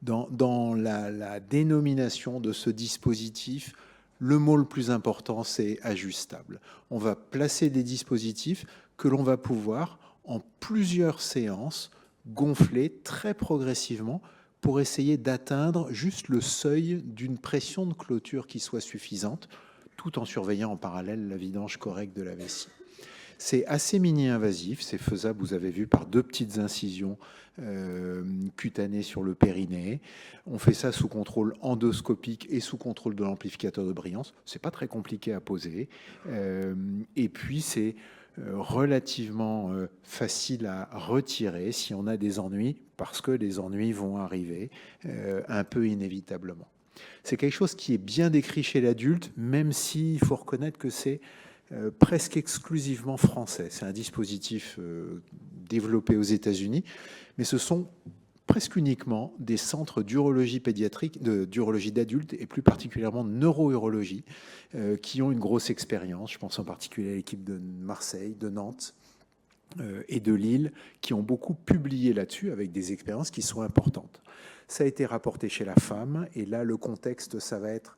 Dans la dénomination de ce dispositif, le mot le plus important, c'est ajustable. On va placer des dispositifs que l'on va pouvoir, en plusieurs séances, gonfler très progressivement pour essayer d'atteindre juste le seuil d'une pression de clôture qui soit suffisante, tout en surveillant en parallèle la vidange correcte de la vessie. C'est assez mini-invasif, c'est faisable, vous avez vu, par 2 petites incisions cutanées sur le périnée. On fait ça sous contrôle endoscopique et sous contrôle de l'amplificateur de brillance. C'est pas très compliqué à poser. Et puis c'est relativement facile à retirer si on a des ennuis, parce que les ennuis vont arriver un peu inévitablement. C'est quelque chose qui est bien décrit chez l'adulte, même s'il faut reconnaître que c'est presque exclusivement français. C'est un dispositif développé aux États-Unis, mais ce sont presque uniquement des centres d'urologie pédiatrique, d'urologie d'adultes et plus particulièrement de neurourologie qui ont une grosse expérience. Je pense en particulier à l'équipe de Marseille, de Nantes et de Lille, qui ont beaucoup publié là-dessus avec des expériences qui sont importantes. Ça a été rapporté chez la femme, et là, le contexte, ça va être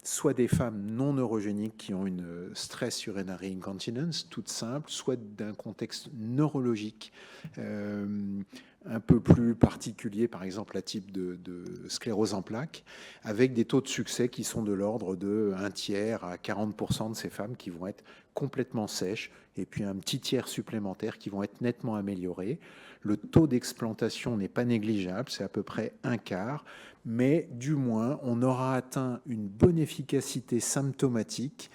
soit des femmes non neurogéniques qui ont une stress urinary incontinence toute simple, soit d'un contexte neurologique un peu plus particulier, par exemple à type de sclérose en plaques, avec des taux de succès qui sont de l'ordre de 1/3 à 40% de ces femmes qui vont être complètement sèches, et puis un petit tiers supplémentaire qui vont être nettement améliorés. Le taux d'explantation n'est pas négligeable, c'est à peu près 1/4, mais du moins, on aura atteint une bonne efficacité symptomatique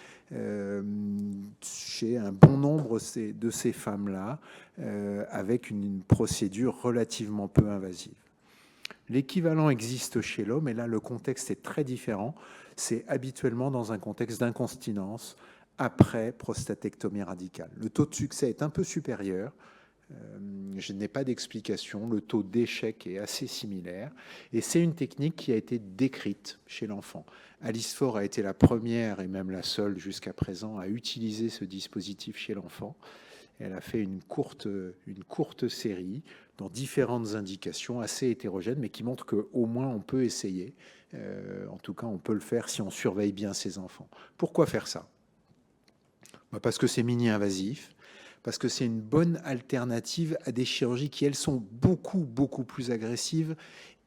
chez un bon nombre de ces femmes-là, avec une procédure relativement peu invasive. L'équivalent existe chez l'homme, et là, le contexte est très différent. C'est habituellement dans un contexte d'incontinence après prostatectomie radicale. Le taux de succès est un peu supérieur. Je n'ai pas d'explication. Le taux d'échec est assez similaire. Et c'est une technique qui a été décrite chez l'enfant. Alice Faure a été la première et même la seule jusqu'à présent à utiliser ce dispositif chez l'enfant. Elle a fait une courte série dans différentes indications assez hétérogènes, mais qui montrent qu'au moins on peut essayer. En tout cas, on peut le faire si on surveille bien ses enfants. Pourquoi faire ça? Parce que c'est mini-invasif, parce que c'est une bonne alternative à des chirurgies qui, elles, sont beaucoup plus agressives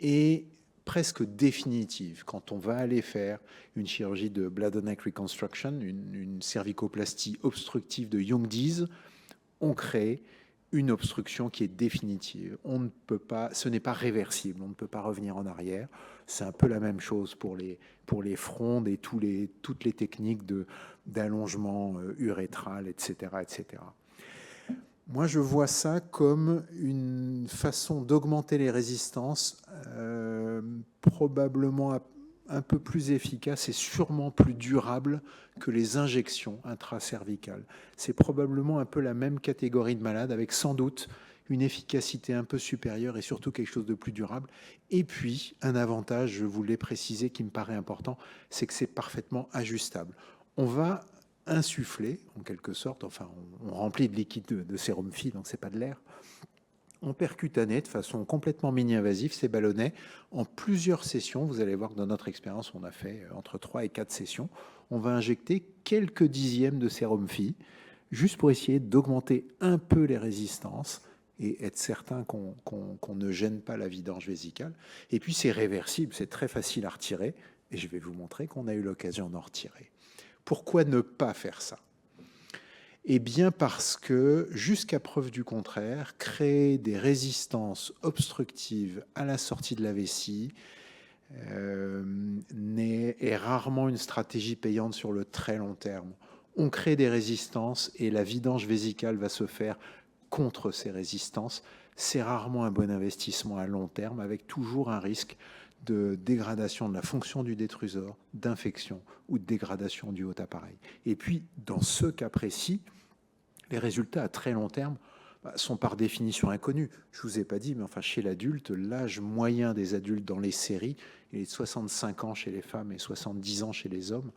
et presque définitives. Quand on va aller faire une chirurgie de bladder neck reconstruction, une cervicoplastie obstructive de Young-Dies, on crée une obstruction qui est définitive. On ne peut pas, ce n'est pas réversible, on ne peut pas revenir en arrière. C'est un peu la même chose pour les frondes et toutes les techniques d'allongement urétral, etc., etc. Moi, je vois ça comme une façon d'augmenter les résistances, probablement un peu plus efficace et sûrement plus durable que les injections intracervicales. C'est probablement un peu la même catégorie de malades, avec sans doute une efficacité un peu supérieure et surtout quelque chose de plus durable. Et puis, un avantage, je vous l'ai précisé, qui me paraît important, c'est que c'est parfaitement ajustable. On va insuffler, en quelque sorte, enfin, on remplit de liquide de sérum phi, donc c'est pas de l'air, en percutané, de façon complètement mini-invasive, ces ballonnets, en plusieurs sessions. Vous allez voir que dans notre expérience, on a fait entre 3 et 4 sessions. On va injecter quelques dixièmes de sérum phi, juste pour essayer d'augmenter un peu les résistances et être certain qu'on ne gêne pas la vidange vésicale. Et puis c'est réversible, c'est très facile à retirer, et je vais vous montrer qu'on a eu l'occasion d'en retirer. Pourquoi ne pas faire ça ? Eh bien parce que, jusqu'à preuve du contraire, créer des résistances obstructives à la sortie de la vessie est rarement une stratégie payante sur le très long terme. On crée des résistances et la vidange vésicale va se faire contre ces résistances. C'est rarement un bon investissement à long terme, avec toujours un risque de dégradation de la fonction du détrusor, d'infection ou de dégradation du haut appareil. Et puis, dans ce cas précis, les résultats à très long terme sont par définition inconnus. Je ne vous ai pas dit, mais enfin, chez l'adulte, l'âge moyen des adultes dans les séries, il est de 65 ans chez les femmes et 70 ans chez les hommes.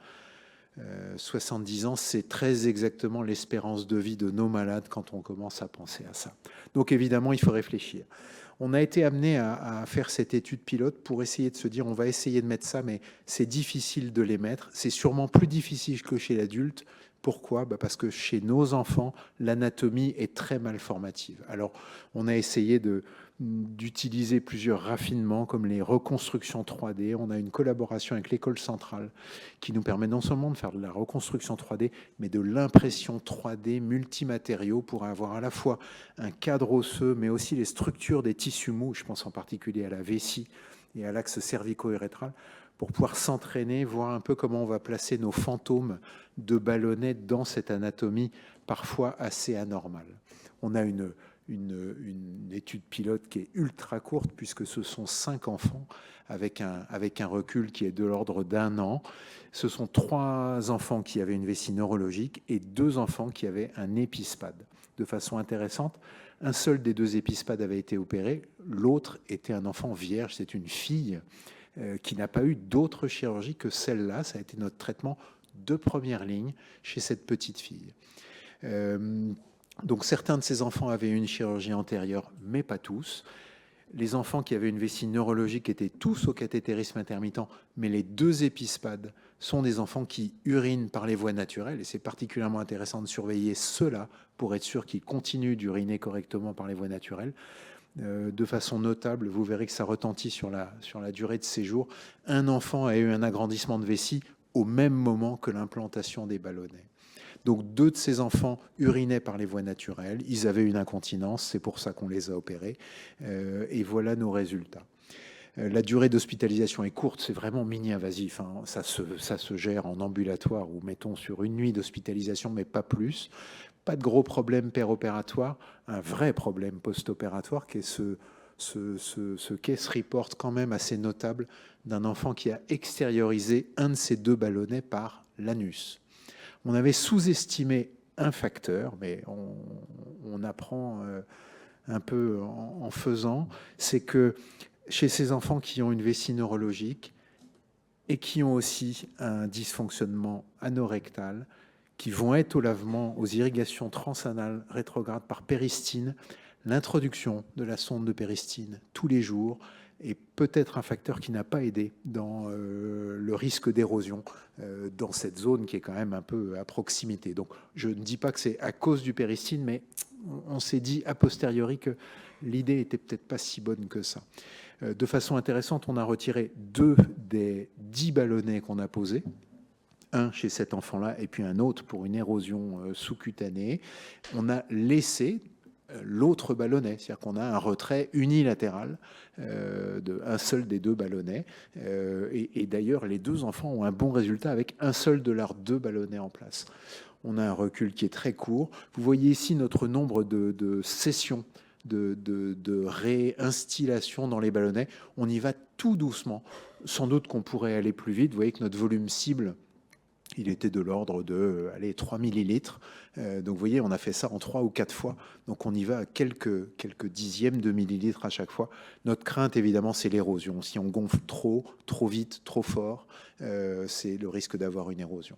70 ans, c'est très exactement l'espérance de vie de nos malades quand on commence à penser à ça. Donc évidemment, il faut réfléchir. On a été amené à faire cette étude pilote pour essayer de se dire on va essayer de mettre ça, mais c'est difficile de les mettre. C'est sûrement plus difficile que chez l'adulte. Pourquoi ? Parce que chez nos enfants, l'anatomie est très malformative. Alors, on a essayé d'utiliser plusieurs raffinements comme les reconstructions 3D. On a une collaboration avec l'École centrale qui nous permet non seulement de faire de la reconstruction 3D, mais de l'impression 3D multimatériaux pour avoir à la fois un cadre osseux, mais aussi les structures des tissus mous, je pense en particulier à la vessie et à l'axe cervico-urétral, pour pouvoir s'entraîner, voir un peu comment on va placer nos fantômes de ballonnets dans cette anatomie parfois assez anormale. On a une étude pilote qui est ultra courte puisque ce sont 5 enfants avec un recul qui est de l'ordre d'1 an. Ce sont 3 enfants qui avaient une vessie neurologique et 2 enfants qui avaient un épispade. De façon intéressante, un seul des 2 épispades avait été opéré, l'autre était un enfant vierge, c'est une fille qui n'a pas eu d'autre chirurgie que celle-là. Ça a été notre traitement de première ligne chez cette petite fille. Donc certains de ces enfants avaient une chirurgie antérieure, mais pas tous. Les enfants qui avaient une vessie neurologique étaient tous au cathétérisme intermittent, mais les 2 épispades sont des enfants qui urinent par les voies naturelles, et c'est particulièrement intéressant de surveiller ceux-là pour être sûr qu'ils continuent d'uriner correctement par les voies naturelles. De façon notable, vous verrez que ça retentit sur la durée de séjour. Un enfant a eu un agrandissement de vessie au même moment que l'implantation des ballonnets. Donc 2 de ces enfants urinaient par les voies naturelles, ils avaient une incontinence, c'est pour ça qu'on les a opérés, et voilà nos résultats. La durée d'hospitalisation est courte, c'est vraiment mini-invasif, hein. Ça se gère en ambulatoire ou mettons sur une nuit d'hospitalisation, mais pas plus. Pas de gros problème péropératoire, un vrai problème post-opératoire qui est ce case report quand même assez notable d'un enfant qui a extériorisé un de ces 2 ballonnets par l'anus. On avait sous-estimé un facteur, mais on apprend un peu en faisant, c'est que chez ces enfants qui ont une vessie neurologique et qui ont aussi un dysfonctionnement anorectal, qui vont être au lavement, aux irrigations transanales rétrogrades par péristine, l'introduction de la sonde de péristine tous les jours est peut-être un facteur qui n'a pas aidé dans le risque d'érosion dans cette zone qui est quand même un peu à proximité. Donc je ne dis pas que c'est à cause du péristine, mais on s'est dit a posteriori que l'idée était peut-être pas si bonne que ça. De façon intéressante, on a retiré 2 des 10 ballonnets qu'on a posés. Un chez cet enfant-là et puis un autre pour une érosion sous-cutanée. On a laissé l'autre ballonnet, c'est-à-dire qu'on a un retrait unilatéral d'un seul des 2 ballonnets. Et d'ailleurs, les 2 enfants ont un bon résultat avec un seul de leurs 2 ballonnets en place. On a un recul qui est très court. Vous voyez ici notre nombre de sessions de réinstillation dans les ballonnets. On y va tout doucement. Sans doute qu'on pourrait aller plus vite. Vous voyez que notre volume cible il était de l'ordre de 3 millilitres. Donc vous voyez, on a fait ça en 3 ou 4 fois. Donc on y va à quelques dixièmes de millilitres à chaque fois. Notre crainte, évidemment, c'est l'érosion. Si on gonfle trop vite, trop fort, c'est le risque d'avoir une érosion.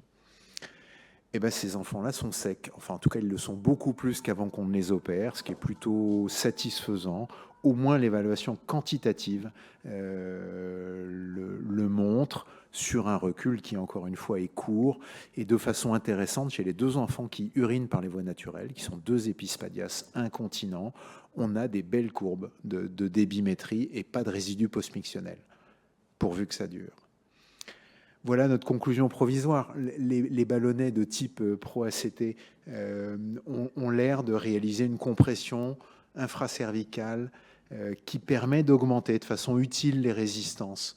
Et bien, ces enfants-là sont secs. Enfin, en tout cas, ils le sont beaucoup plus qu'avant qu'on ne les opère, ce qui est plutôt satisfaisant. Au moins, l'évaluation quantitative le montre sur un recul qui, encore une fois, est court et de façon intéressante chez les 2 enfants qui urinent par les voies naturelles, qui sont 2 épispadias incontinents. On a des belles courbes de débimétrie et pas de résidus postmictionnels, pourvu que ça dure. Voilà notre conclusion provisoire. Les ballonnets de type Pro-ACT ont l'air de réaliser une compression infracervicale qui permet d'augmenter de façon utile les résistances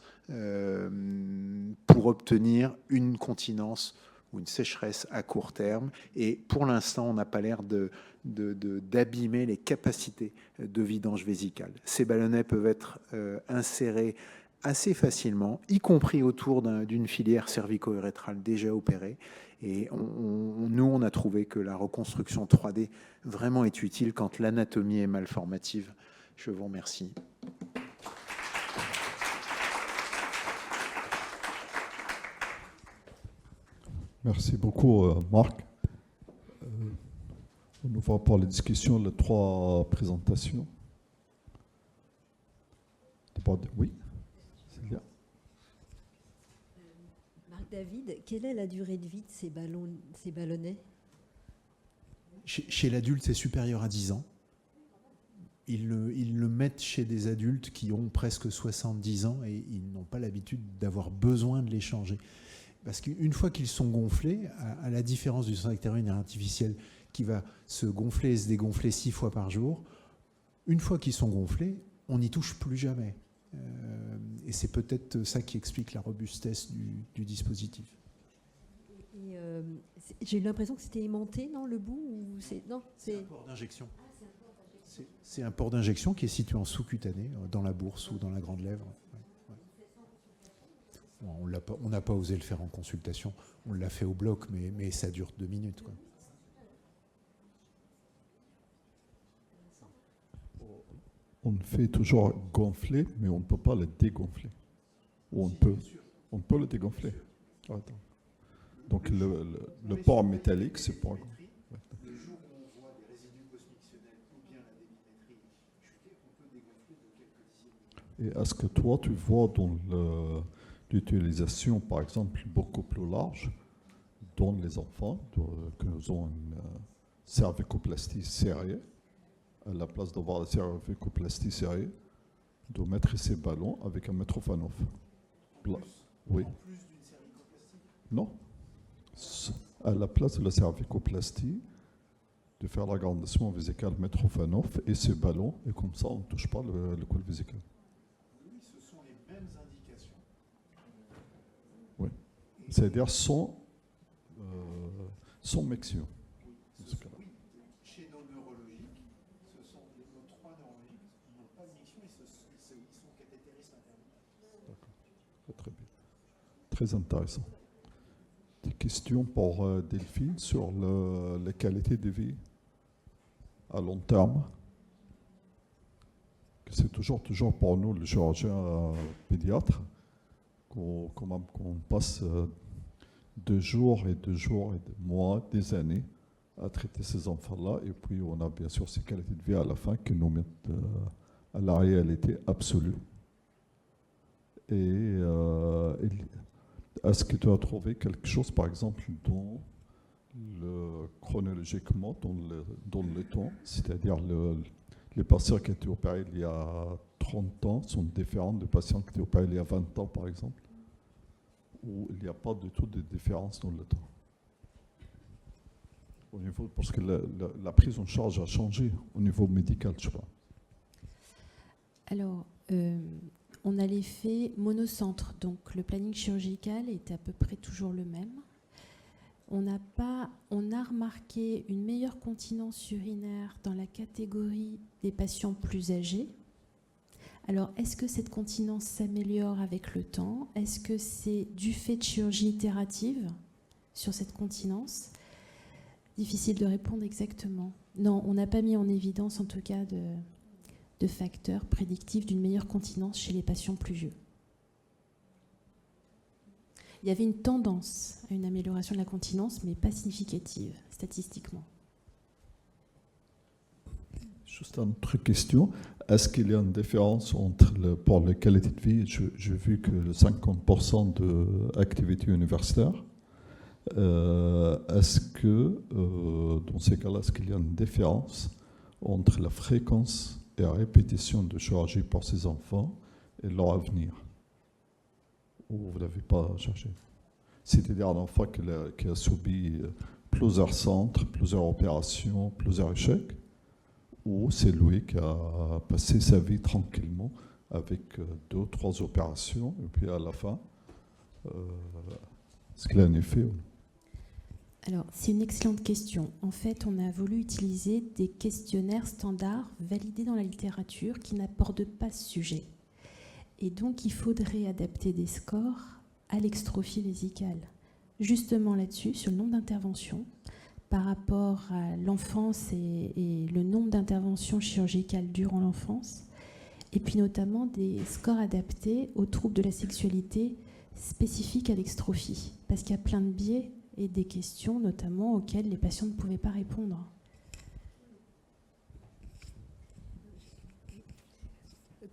pour obtenir une continence ou une sécheresse à court terme. Et pour l'instant, on n'a pas l'air d'abîmer les capacités de vidange vésicale. Ces ballonnets peuvent être insérés assez facilement, y compris autour d'une filière cervico-urétrale déjà opérée. Et nous, on a trouvé que la reconstruction 3D vraiment est utile quand l'anatomie est malformative. Je vous remercie. Merci beaucoup, Marc. On va pour la discussion les 3 présentations. Oui. David, quelle est la durée de vie de ces ballonnets? Chez l'adulte, c'est supérieur à 10 ans. Ils le mettent chez des adultes qui ont presque 70 ans et ils n'ont pas l'habitude d'avoir besoin de les changer. Parce qu'une fois qu'ils sont gonflés, à la différence du sphincter urinaire artificiel qui va se gonfler et se dégonfler 6 fois par jour, une fois qu'ils sont gonflés, on n'y touche plus jamais. Et c'est peut-être ça qui explique la robustesse du dispositif. J'ai eu l'impression que c'était aimanté, non, le bout ou non, c'est un port d'injection. C'est un port d'injection qui est situé en sous-cutané, dans la bourse ou dans la grande lèvre. Ouais. On n'a pas osé le faire en consultation. On l'a fait au bloc, mais ça dure 2 minutes, quoi. On fait toujours gonfler, mais on ne peut pas le dégonfler. Ou on peut le dégonfler. Attends. Donc le port métallique, c'est pour... Le jour où on voit des résidus postmictionnels ou bien la débimétrie chuter, on peut dégonfler de quelques dixièmes. Et est-ce que toi, tu vois dans l'utilisation, par exemple, beaucoup plus large, dans les enfants, que nous avons une cervicoplastie serrée, à la place d'avoir la cervicoplastie serrée, de mettre ces ballons avec un Mitrofanov. Oui. En plus d'une cervicoplastie? Non. À la place de la cervicoplastie, de faire l'agrandissement vésical Mitrofanov et ces ballons, et comme ça, on ne touche pas le col vésical. Oui, ce sont les mêmes indications. Oui. C'est-à-dire sans mexion. Oui, chez nos neurologiques, ce sont nos 3 neurologiques qui n'ont pas de miction, ils sont cathétéristes internes. D'accord. Très bien. Très intéressant. Des questions pour Delphine sur la qualité de vie à long terme. C'est toujours pour nous, le chirurgien pédiatre, qu'on passe 2 jours et 2 jours et des mois, des années à traiter ces enfants-là. Et puis, on a bien sûr ces qualités de vie à la fin qui nous mettent à la réalité absolue. Et est-ce que tu as trouvé quelque chose, par exemple, chronologiquement, dans le temps, c'est-à-dire les patients qui ont été opérés il y a 30 ans sont différents des patients qui ont été opérés il y a 20 ans, par exemple, où il n'y a pas du tout de différence dans le temps? Au niveau, parce que la prise en charge a changé au niveau médical, je crois. Alors, on a l'effet monocentre, donc le planning chirurgical est à peu près toujours le même. On a remarqué une meilleure continence urinaire dans la catégorie des patients plus âgés. Alors, est-ce que cette continence s'améliore avec le temps? Est-ce que c'est du fait de chirurgie itérative? sur cette continence. Difficile de répondre exactement. Non, on n'a pas mis en évidence en tout cas de facteurs prédictifs d'une meilleure continence chez les patients plus vieux. Il y avait une tendance à une amélioration de la continence, mais pas significative statistiquement. Juste une autre question. Est-ce qu'il y a une différence entre, pour la qualité de vie, j'ai vu que 50% d'activité universitaire, est-ce que, dans ces cas-là, est-ce qu'il y a une différence entre la fréquence et la répétition de chirurgie pour ces enfants et leur avenir? Ou vous ne l'avez pas cherché? C'est-à-dire un enfant qui a subi plusieurs centres, plusieurs opérations, plusieurs échecs, ou c'est lui qui a passé sa vie tranquillement avec 2 ou 3 opérations, et puis à la fin, est-ce qu'il a un effet? Alors, c'est une excellente question. En fait, on a voulu utiliser des questionnaires standards validés dans la littérature qui n'abordent pas ce sujet. Et donc, il faudrait adapter des scores à l'extrophie vésicale. Justement là-dessus, sur le nombre d'interventions, par rapport à l'enfance et le nombre d'interventions chirurgicales durant l'enfance, et puis notamment des scores adaptés aux troubles de la sexualité spécifiques à l'extrophie, parce qu'il y a plein de biais et des questions notamment auxquelles les patients ne pouvaient pas répondre.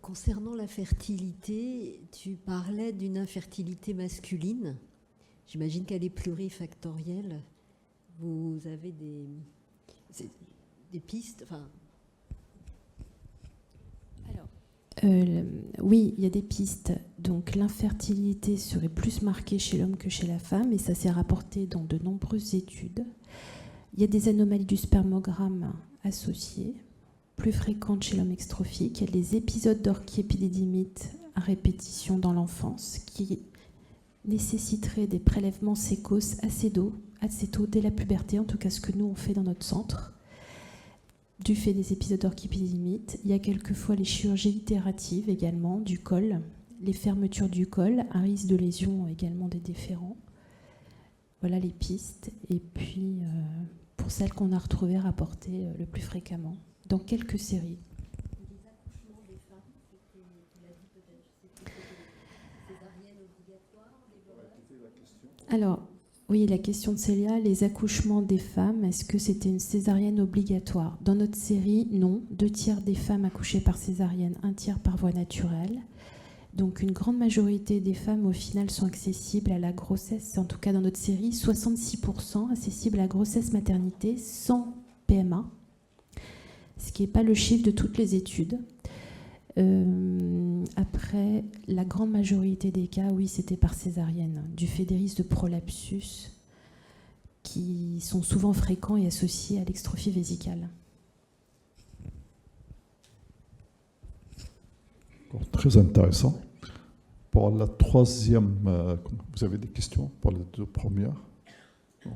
Concernant la fertilité, tu parlais d'une infertilité masculine. J'imagine qu'elle est plurifactorielle. Vous avez des pistes, enfin... Alors, oui, il y a des pistes. Donc l'infertilité serait plus marquée chez l'homme que chez la femme, et ça s'est rapporté dans de nombreuses études. Il y a des anomalies du spermogramme associées, plus fréquentes chez l'homme extrophique. Il y a des épisodes d'orchiépididymite à répétition dans l'enfance qui nécessiteraient des prélèvements sécos acétaux dès la puberté, en tout cas ce que nous on fait dans notre centre, du fait des épisodes d'orchiépididymite. Il y a quelquefois les chirurgies itératives également, du col, les fermetures du col, à risque de lésion également des déférents. Voilà les pistes. Et puis, pour celles qu'on a retrouvées rapportées le plus fréquemment, dans quelques séries. Les accouchements des femmes, tu l'as dit peut-être, c'était césarienne obligatoire, Alors, oui, la question de Célia, les accouchements des femmes, est-ce que c'était une césarienne obligatoire? Dans notre série, non. 2/3 des femmes accouchées par césarienne, 1/3 par voie naturelle. Donc une grande majorité des femmes, au final, sont accessibles à la grossesse, en tout cas dans notre série, 66% accessibles à la grossesse-maternité sans PMA, ce qui n'est pas le chiffre de toutes les études. Après, la grande majorité des cas, oui, c'était par césarienne, du fait des risques de prolapsus qui sont souvent fréquents et associés à l'extrophie vésicale. Très intéressant. Pour la troisième, vous avez des questions pour les 2 premières? Non,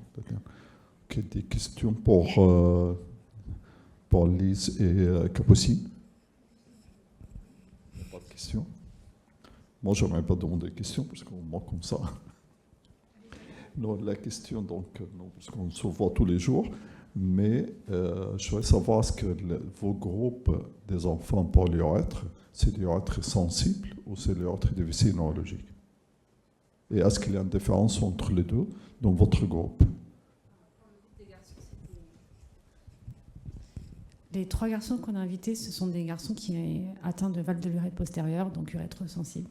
okay, des questions pour Lise et Capucine? Pas de questions? Moi, je n'aurais pas demandé de questions parce qu'on manque comme ça. Non, la question, donc, non, parce qu'on se voit tous les jours, mais je voudrais savoir est-ce que vos groupes des enfants polyurétres, c'est des urètres sensibles ou c'est des urètres de WC neurologique? Et est-ce qu'il y a une différence entre les deux dans votre groupe? Les 3 garçons qu'on a invités, ce sont des garçons qui sont atteints de valve de l'urètre postérieure, donc urètre sensible.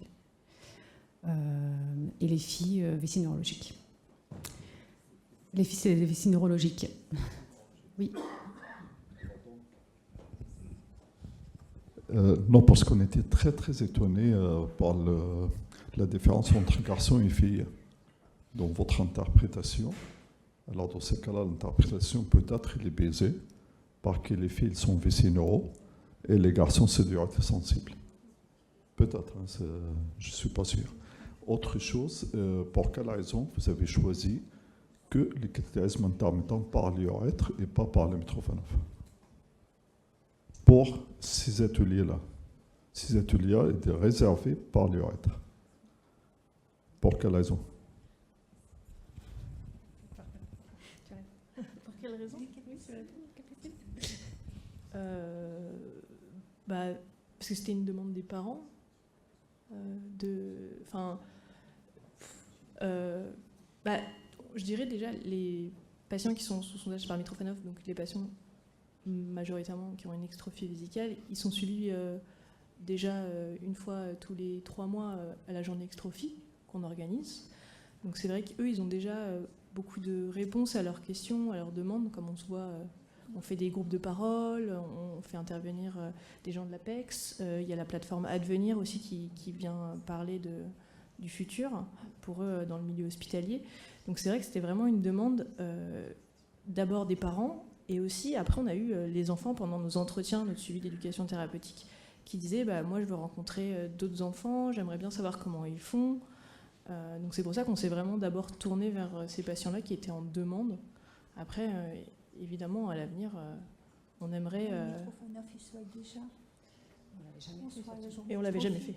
Et les filles, vessie neurologique. Les filles, c'est des vessies neurologiques. Oui. Non, parce qu'on était très très étonnés par la différence entre garçons et filles dans votre interprétation. Alors dans ces cas-là, l'interprétation peut-être il est biaisée, parce que les filles sont vessie neuro et les garçons c'est du urètre sensible. Peut-être, hein, je ne suis pas sûr. Autre chose, pour quelle raison vous avez choisi que les catétérismes intermittents par l'urètre et pas par le Mitrofanov pour ces ateliers-là? Ces ateliers étaient réservés par l'urètre. Pour quelle raison? quelle raison? Oui, c'est parce que c'était une demande des parents. Je dirais déjà les patients qui sont sous sondage par Mitrofanov, donc les patients majoritairement qui ont une extrophie vésicale, ils sont suivis déjà une fois tous les 3 mois à la journée extrophie qu'on organise. Donc c'est vrai qu'eux, ils ont déjà beaucoup de réponses à leurs questions, à leurs demandes, comme on se voit. On fait des groupes de parole, on fait intervenir des gens de l'APEX. Il y a la plateforme Advenir aussi qui vient parler du futur pour eux dans le milieu hospitalier. Donc c'est vrai que c'était vraiment une demande d'abord des parents, et aussi après on a eu les enfants pendant nos entretiens, notre suivi d'éducation thérapeutique, qui disaient moi je veux rencontrer d'autres enfants, j'aimerais bien savoir comment ils font. Donc c'est pour ça qu'on s'est vraiment d'abord tourné vers ces patients-là qui étaient en demande. Après, évidemment, à l'avenir, on aimerait... Et on l'avait jamais fait.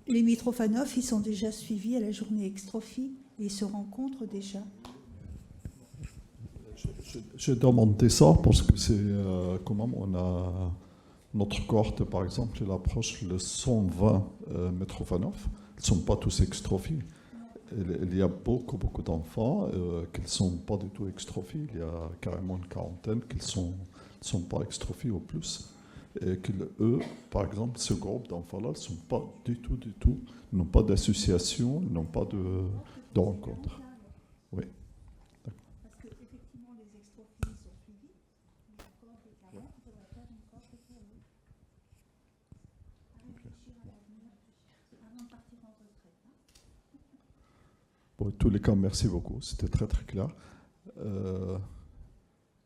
Les Mitrofanov, ils sont déjà suivis à la journée extrophie et ils se rencontrent déjà. J'ai demandé ça parce que c'est comment on a notre cohorte, par exemple, elle approche le 120 Mitrofanov. Ils ne sont pas tous extrophies. Il y a beaucoup d'enfants qui ne sont pas du tout extrophies. Il y a carrément une quarantaine qui ne sont pas extrophies au plus. Et qu'eux, par exemple, ce groupe d'enfants-là ne sont pas du tout, ils n'ont pas d'association, ils n'ont pas de rencontre. Oui. Parce qu'effectivement, les extrophies sont suivies. Mais encore des parents, on devrait faire encore des travaux. À réfléchir à l'avenir avant de partir en retraite. Bon, en tous les cas, merci beaucoup. C'était très clair.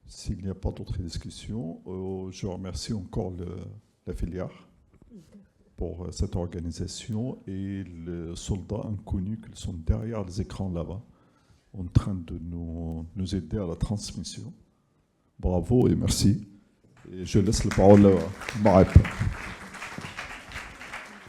S'il n'y a pas d'autres discussions, je remercie encore la filière pour cette organisation et les soldats inconnus qui sont derrière les écrans là-bas, en train de nous aider à la transmission. Bravo et merci. Et je laisse la parole à Marep.